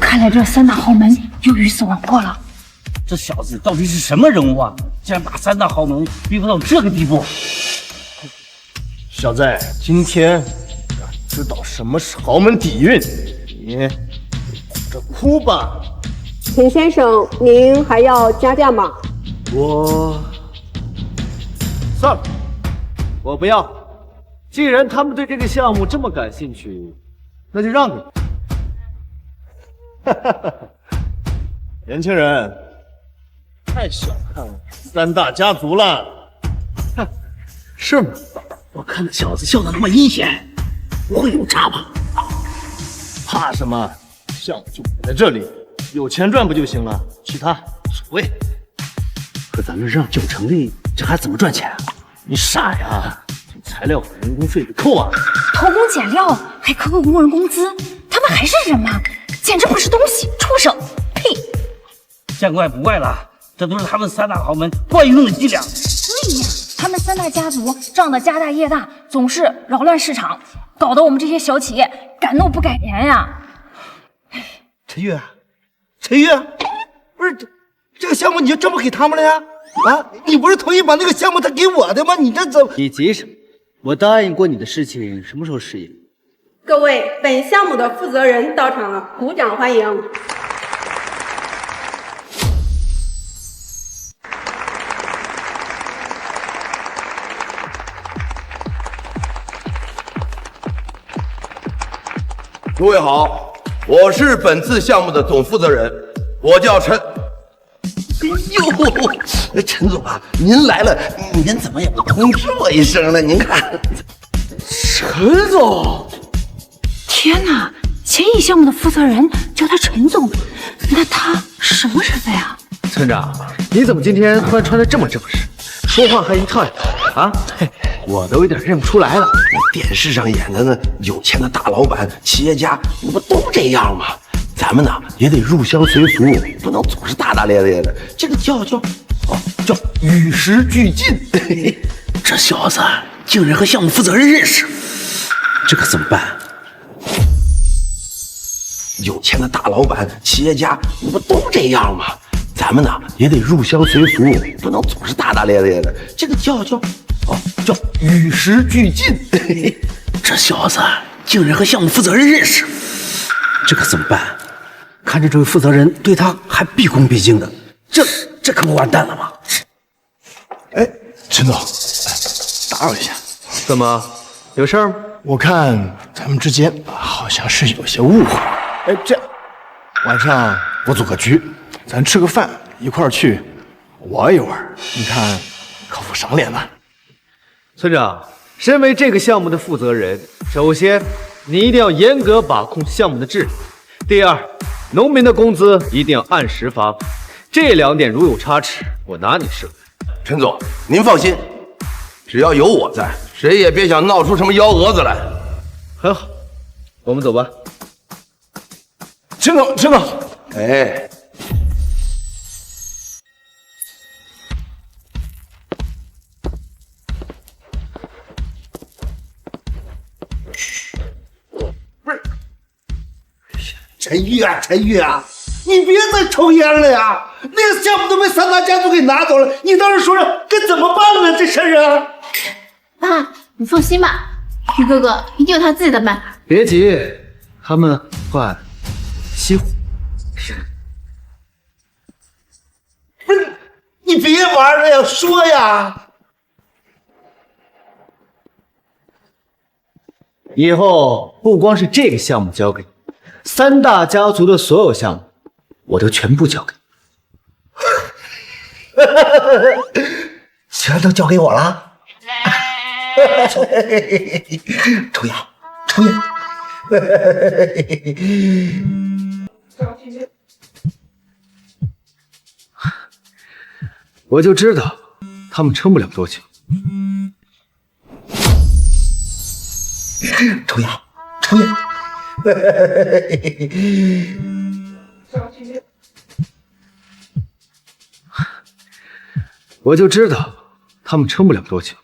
Speaker 10: 看来这3大豪门又鱼死网破了。
Speaker 9: 这小子到底是什么人物啊？竟然把3大豪门逼迫到这个地步！
Speaker 18: 小子，今天让你知道什么是豪门底蕴，你这哭吧。
Speaker 20: 陈先生，您还要加价吗？
Speaker 11: 算了，我不要既然他们对这个项目这么感兴趣，那就让给你。
Speaker 12: 年轻人，太小看三大家族了。
Speaker 9: 哼，是吗？我看那小子笑得那么阴险，不会有诈吧？
Speaker 12: 怕什么？项目就摆在这里，有钱赚不就行了？其他无所谓。
Speaker 9: 可咱们让9成立，这还怎么赚钱啊？
Speaker 12: 你傻呀？这材料和人工费得扣啊！
Speaker 1: 偷工减料，还克扣工人工资，他们还是人吗？简直不是东西，畜生！呸！
Speaker 9: 见怪不怪了，这都是他们三大豪门惯用的伎俩。
Speaker 1: 对呀，他们三大家族仗着家大业大，总是扰乱市场，搞得我们这些小企业敢怒不敢言呀。
Speaker 18: 陈月，陈月，不是这个项目你就这么给他们了呀？啊，你不是同意把那个项目他给我的吗？你这怎么？
Speaker 11: 你急什么？我答应过你的事情，什么时候实现？
Speaker 20: 各位，本项目的负责人到场了，鼓掌欢迎。
Speaker 13: 诸位好，我是本次项目的总负责人，我叫陈。哎呦，陈总啊，您来了，您怎么也不通知我一声呢？您看，
Speaker 10: 陈总，
Speaker 1: 天哪！千亿项目的负责人叫他陈总，那他什么身份啊？
Speaker 11: 村长，你怎么今天突然穿得这么正式，说话还一套一套啊？嘿，我都有点认不出来了。
Speaker 13: 电视上演的那有钱的大老板、企业家，那不都这样吗？咱们呢也得入乡随俗，不能总是大大咧咧的。这个叫与时俱进。
Speaker 9: 这小子竟然和项目负责人认识，这可怎么办？
Speaker 13: 有钱的大老板、企业家，那不都这样吗？咱们呢也得入乡随俗，不能总是大大咧咧的。这个叫与时俱进。
Speaker 9: 这小子竟然和项目负责人认识，这可怎么办？看着这位负责人对他还毕恭毕敬的，这可不完蛋了吗？
Speaker 12: 哎，陈总，打扰一下，
Speaker 11: 怎么有事儿吗？
Speaker 12: 我看咱们之间好像是有些误会。哎，这样晚上我组个局，咱吃个饭，一块儿去玩一玩，你看可不赏脸吧？
Speaker 11: 村长，身为这个项目的负责人，首先你一定要严格把控项目的质量。第二，农民的工资一定要按时发，这2点如有差池，我拿你是非。
Speaker 13: 陈总，您放心，只要有我在，谁也别想闹出什么幺蛾子来。
Speaker 11: 很好，我们走吧。
Speaker 12: 陈总，
Speaker 13: 哎。
Speaker 18: 陈玉啊，你别再抽烟了呀！那个项目都被三大家族给拿走了，你倒是说说该怎么办呢？这事儿啊！
Speaker 22: 爸，你放心吧，于哥哥一定有他自己的办法。
Speaker 11: 别急，他们换西湖。
Speaker 18: 不是，你别玩了呀，说呀！
Speaker 11: 以后不光是这个项目交给你。三大家族的所有项目，我都全部交给
Speaker 18: 你，全都交给我了。抽烟，抽烟。
Speaker 11: 我就知道他们撑不了多久。
Speaker 18: 抽烟，抽烟。
Speaker 11: 我就知道他们撑不了多久。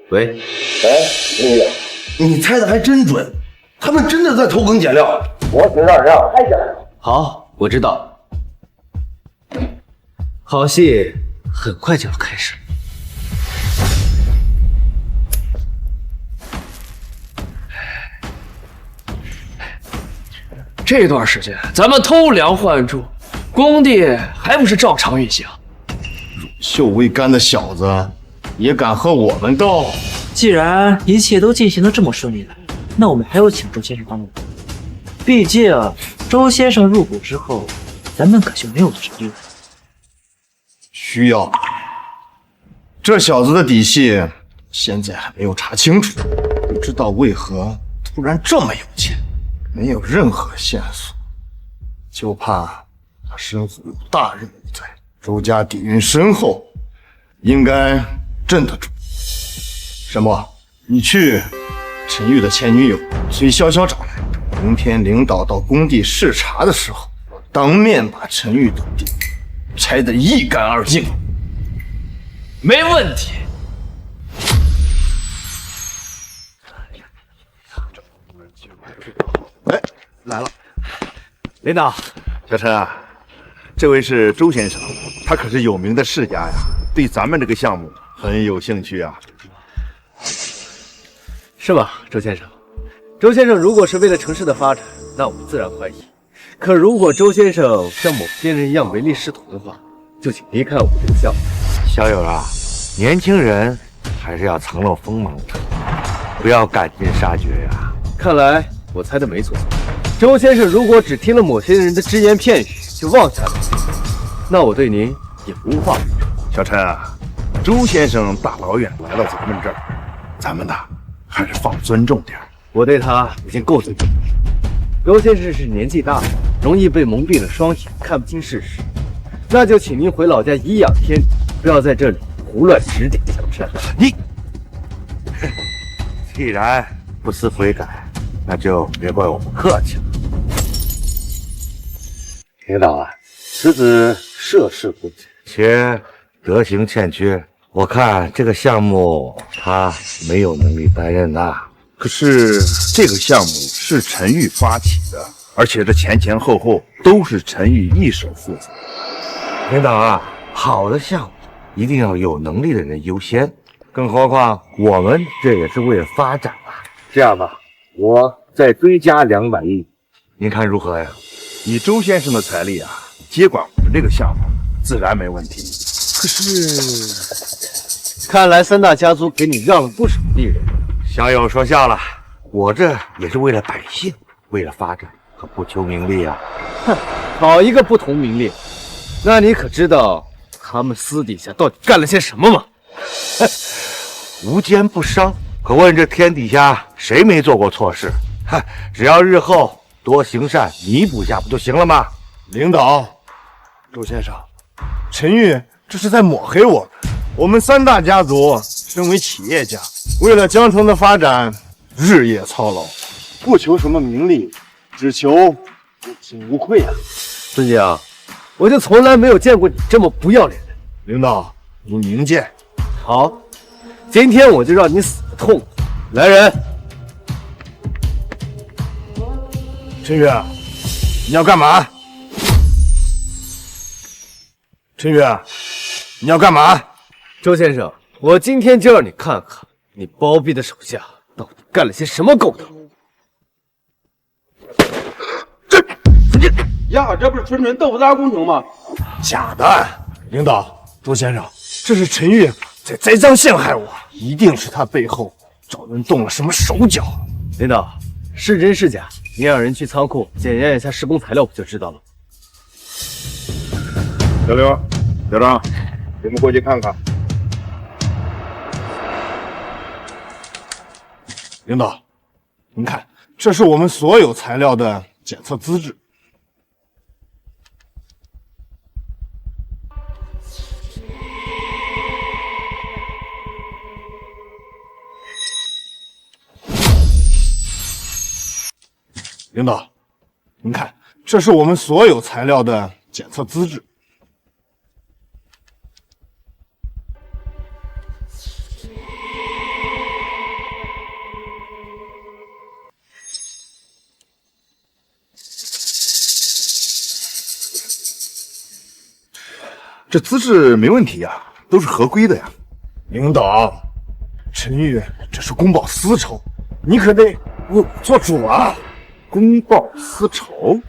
Speaker 11: 喂，
Speaker 13: 哎，你猜的还真准，他们真的在偷工减料。我得让人拍下来。
Speaker 11: 好，我知道。好戏很快就要开始。
Speaker 15: 这段时间咱们偷梁换柱，工地还不是照常运行？
Speaker 12: 乳臭未干的小子也敢和我们斗？
Speaker 4: 既然一切都进行得这么顺利了，那我们还要请周先生帮忙。毕竟周先生入股之后，咱们可就没有实力了。
Speaker 12: 需要。这小子的底细现在还没有查清楚，不知道为何突然这么有钱，没有任何线索，就怕他身后有大任务在。周家底蕴深厚，应该镇得住。沈墨，你去陈玉的前女友崔潇潇找来，明天领导到工地视察的时候，当面把陈玉的地拆得一干二净。
Speaker 11: 没问题。
Speaker 18: 哎，来了，
Speaker 14: 领导，
Speaker 18: 小陈啊，这位是周先生，他可是有名的世家呀，对咱们这个项目很有兴趣啊。
Speaker 11: 是吗，周先生？周先生如果是为了城市的发展，那我自然欢迎。可如果周先生像某些人一样唯利是图的话，就请离开我们这个项目。
Speaker 14: 小友啊，年轻人还是要藏露锋芒的，不要赶尽杀绝呀。
Speaker 11: 看来我猜的没错。周先生如果只听了某些人的只言片语就妄下决定，那我对您也无话可说。
Speaker 18: 小陈啊，周先生大老远来到咱们这儿，咱们呐还是放尊重点。
Speaker 11: 我对他已经够尊重了。周先生是年纪大了，容易被蒙蔽了双眼，看不清事实。那就请您回老家颐养天年，不要在这里胡乱指点江山。
Speaker 14: 你既然不思悔改，那就别怪我不客气了。领导啊，此子涉世不浅，且德行欠缺，我看这个项目他没有能力担任呐。
Speaker 18: 可是这个项目是陈玉发起的，而且这前前后后都是陈玉一手负责。
Speaker 14: 领导啊，好的项目一定要有能力的人优先，更何况我们这也是为了发展啊。这样吧，我再追加200亿，您看如何呀？
Speaker 18: 以周先生的财力啊，接管我们这个项目自然没问题。
Speaker 11: 可是，看来三大家族给你让了不少利润。
Speaker 14: 小友说笑了，我这也是为了百姓，为了发展，可不求名利啊。
Speaker 11: 哼，好一个不图名利！那你可知道他们私底下到底干了些什么吗？
Speaker 14: 无奸不商，可问这天底下谁没做过错事？只要日后多行善，弥补下不就行了吗？
Speaker 12: 领导，周先生，陈玉这是在抹黑我。我们三大家族身为企业家，为了江城的发展，日夜操劳，不求什么名利，只求问心无愧啊！
Speaker 11: 孙景，我就从来没有见过你这么不要脸的人。
Speaker 12: 领导，您明鉴。
Speaker 11: 好，今天我就让你死个痛快。来人，
Speaker 12: 陈宇，你要干嘛？陈宇，你要干嘛？
Speaker 11: 周先生，我今天就让你看看你包庇的手下到底干了些什么勾当。
Speaker 14: 呀，这不是纯纯豆腐渣工程吗？
Speaker 12: 假的，领导，周先生，这是陈玉在栽赃陷害我，一定是他背后找人动了什么手脚。
Speaker 11: 领导，是真是假，您让人去仓库检验一下施工材料不就知道了。
Speaker 18: 小刘、小张，你们过去看看。
Speaker 12: 领导，您看，这是我们所有材料的检测资质。领导，您看，这是我们所有材料的检测资质。
Speaker 18: 这资质没问题呀，都是合规的呀。
Speaker 12: 领导，陈玉这是公报私仇，你可得为我做主啊！
Speaker 18: 公报私仇，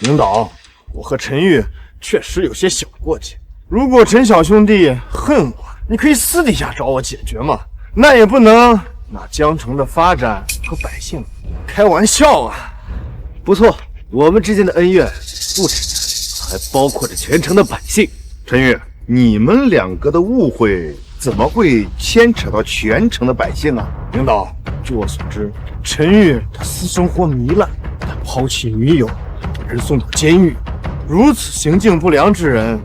Speaker 12: 领导，我和陈玉确实有些小过节。如果陈小兄弟恨我，你可以私底下找我解决嘛，那也不能拿江城的发展和百姓开玩笑啊！
Speaker 11: 不错，我们之间的恩怨不止这，还包括着全城的百姓。
Speaker 18: 陈玉，你们两个的误会怎么会牵扯到全城的百姓啊？
Speaker 12: 领导，据我所知，陈玉他私生活糜烂，他抛弃女友，把人送到监狱，如此行径不良之人，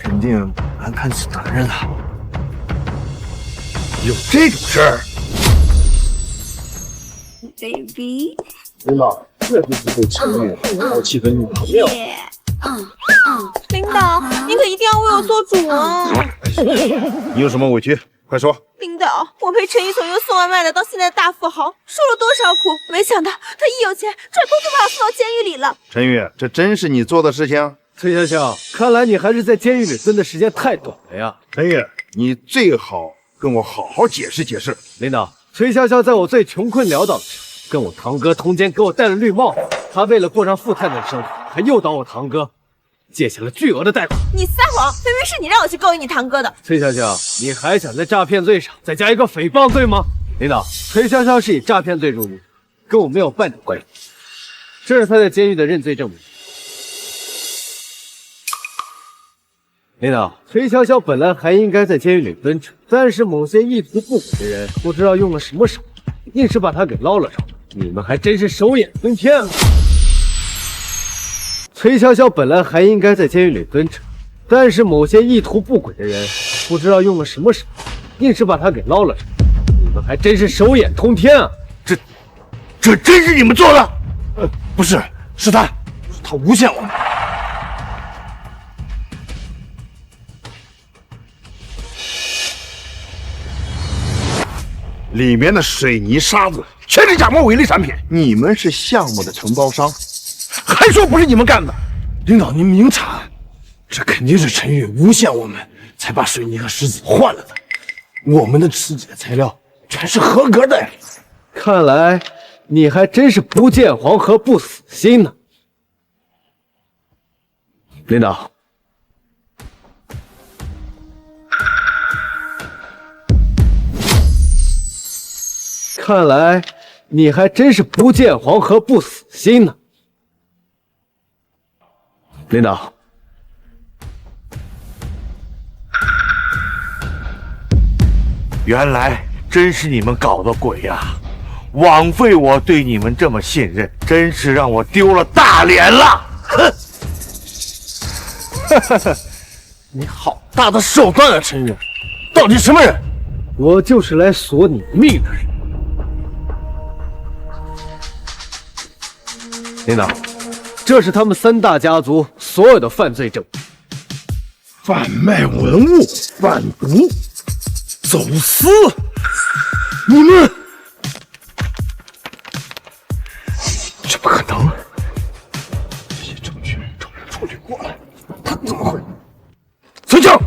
Speaker 12: 肯定难堪此责任啊！
Speaker 18: 有这种事儿
Speaker 3: ，baby。
Speaker 12: 领导，这就是对陈玉抛弃的女朋友。
Speaker 3: 领导，您可一定要为我做主啊！
Speaker 18: 你有什么委屈？快说。
Speaker 3: 领导，我陪陈玉从一个送外卖的到现在的大富豪，受了多少苦？没想到他一有钱，转头就把我送到监狱里了。
Speaker 18: 陈玉，这真是你做的事情？
Speaker 11: 崔潇潇，看来你还是在监狱里蹲的时间太短了呀。
Speaker 18: 陈玉，你最好跟我好好解释解释。
Speaker 11: 领导，崔潇潇在我最穷困潦倒的时候，跟我堂哥通奸，给我戴了绿帽子。他为了过上富太太的生活，还诱导我堂哥，借下了巨额的贷款。
Speaker 3: 你撒谎，明明是你让我去勾引你堂哥的。
Speaker 11: 崔潇潇，你还想在诈骗罪上再加一个诽谤罪吗？领导，崔潇潇是以诈骗罪入狱，跟我没有半点关系。这是他在监狱的认罪证明。领导，崔潇潇本来还应该在监狱里蹲着，但是某些意图不轨的人不知道用了什么手段，硬是把他给捞了出来。你们还真是手眼通天啊！崔潇潇本来还应该在监狱里蹲着，但是某些意图不轨的人不知道用了什么手段，硬是把他给捞了出来。你们还真是手眼通天啊！
Speaker 18: 这真是你们做的？
Speaker 12: 不是，是他诬陷我们。
Speaker 18: 里面的水泥沙子全是假冒伪劣产品，你们是项目的承包商，还说不是你们干的。
Speaker 12: 领导您明察，这肯定是陈玉诬陷我们，才把水泥和石子换了的。我们的肢解材料全是合格的呀。
Speaker 11: 看来你还真是不见黄河不死心呢。领导，看来你还真是不见黄河不死心呢。领导，
Speaker 14: 原来真是你们搞的鬼呀！枉费我对你们这么信任，真是让我丢了大脸了！哼！
Speaker 12: 你好大的手段啊，陈玉！到底什么人？
Speaker 11: 我就是来索你命的人。领导，这是他们三大家族所有的犯罪证据。
Speaker 18: 贩卖文物、贩毒、走私，你们
Speaker 12: 这不可能！这些证据找人处理过了，他怎么会？
Speaker 18: 孙强，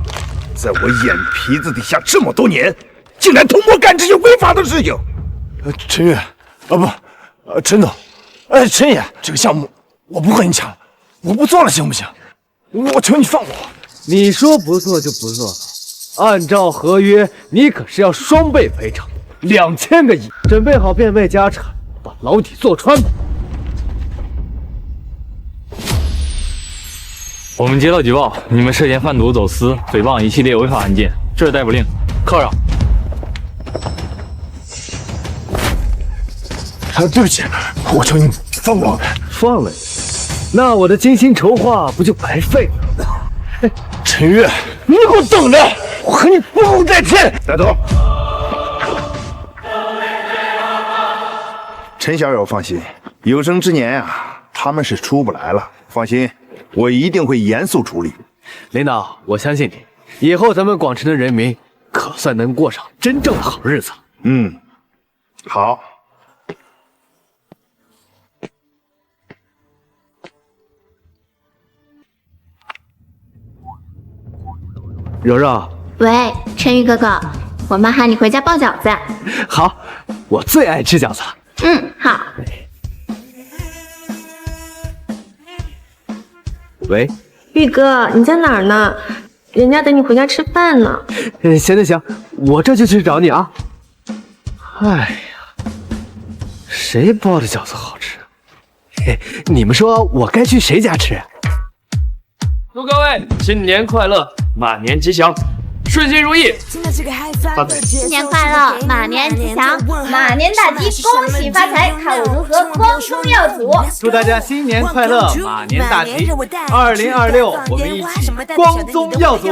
Speaker 18: 在我眼皮子底下这么多年，竟然偷摸干这些违法的事情！
Speaker 12: 陈玉，陈总，陈爷，这个项目我不和你抢了，我不做了，行不行？我求你放我！
Speaker 11: 你说不做就不做了，按照合约，你可是要双倍赔偿，2000个亿，准备好变卖家产，把牢底坐穿吧。
Speaker 5: 我们接到举报，你们涉嫌贩毒、走私、诽谤一系列违法案件，这是逮捕令，铐上。
Speaker 12: 对不起，我求你放过我们。
Speaker 11: 放了你，那我的精心筹划不就白费了？
Speaker 12: 陈玉，你给我等着，我和你不共戴天！
Speaker 18: 带走。陈小友放心，有生之年啊，他们是出不来了。放心，我一定会严肃处理。
Speaker 11: 领导，我相信你，以后咱们广城的人民可算能过上真正的好日子。
Speaker 18: 嗯，好。
Speaker 11: 柔柔，
Speaker 22: 喂，陈玉哥哥，我妈喊你回家包饺子。
Speaker 11: 好，我最爱吃饺子了。
Speaker 22: 好。
Speaker 11: 喂，
Speaker 3: 玉哥，你在哪儿呢？人家等你回家吃饭呢。
Speaker 11: 行，我这就去找你啊。哎呀，谁包的饺子好吃？嘿，你们说我该去谁家吃？
Speaker 15: 祝各位新年快乐，马年吉祥，顺心如意。
Speaker 22: 新年快乐，马年吉祥，马年大吉，恭喜发财，看我如何光宗耀祖。
Speaker 11: 祝大家新年快乐，马年大吉！2026，我们一起光宗耀祖。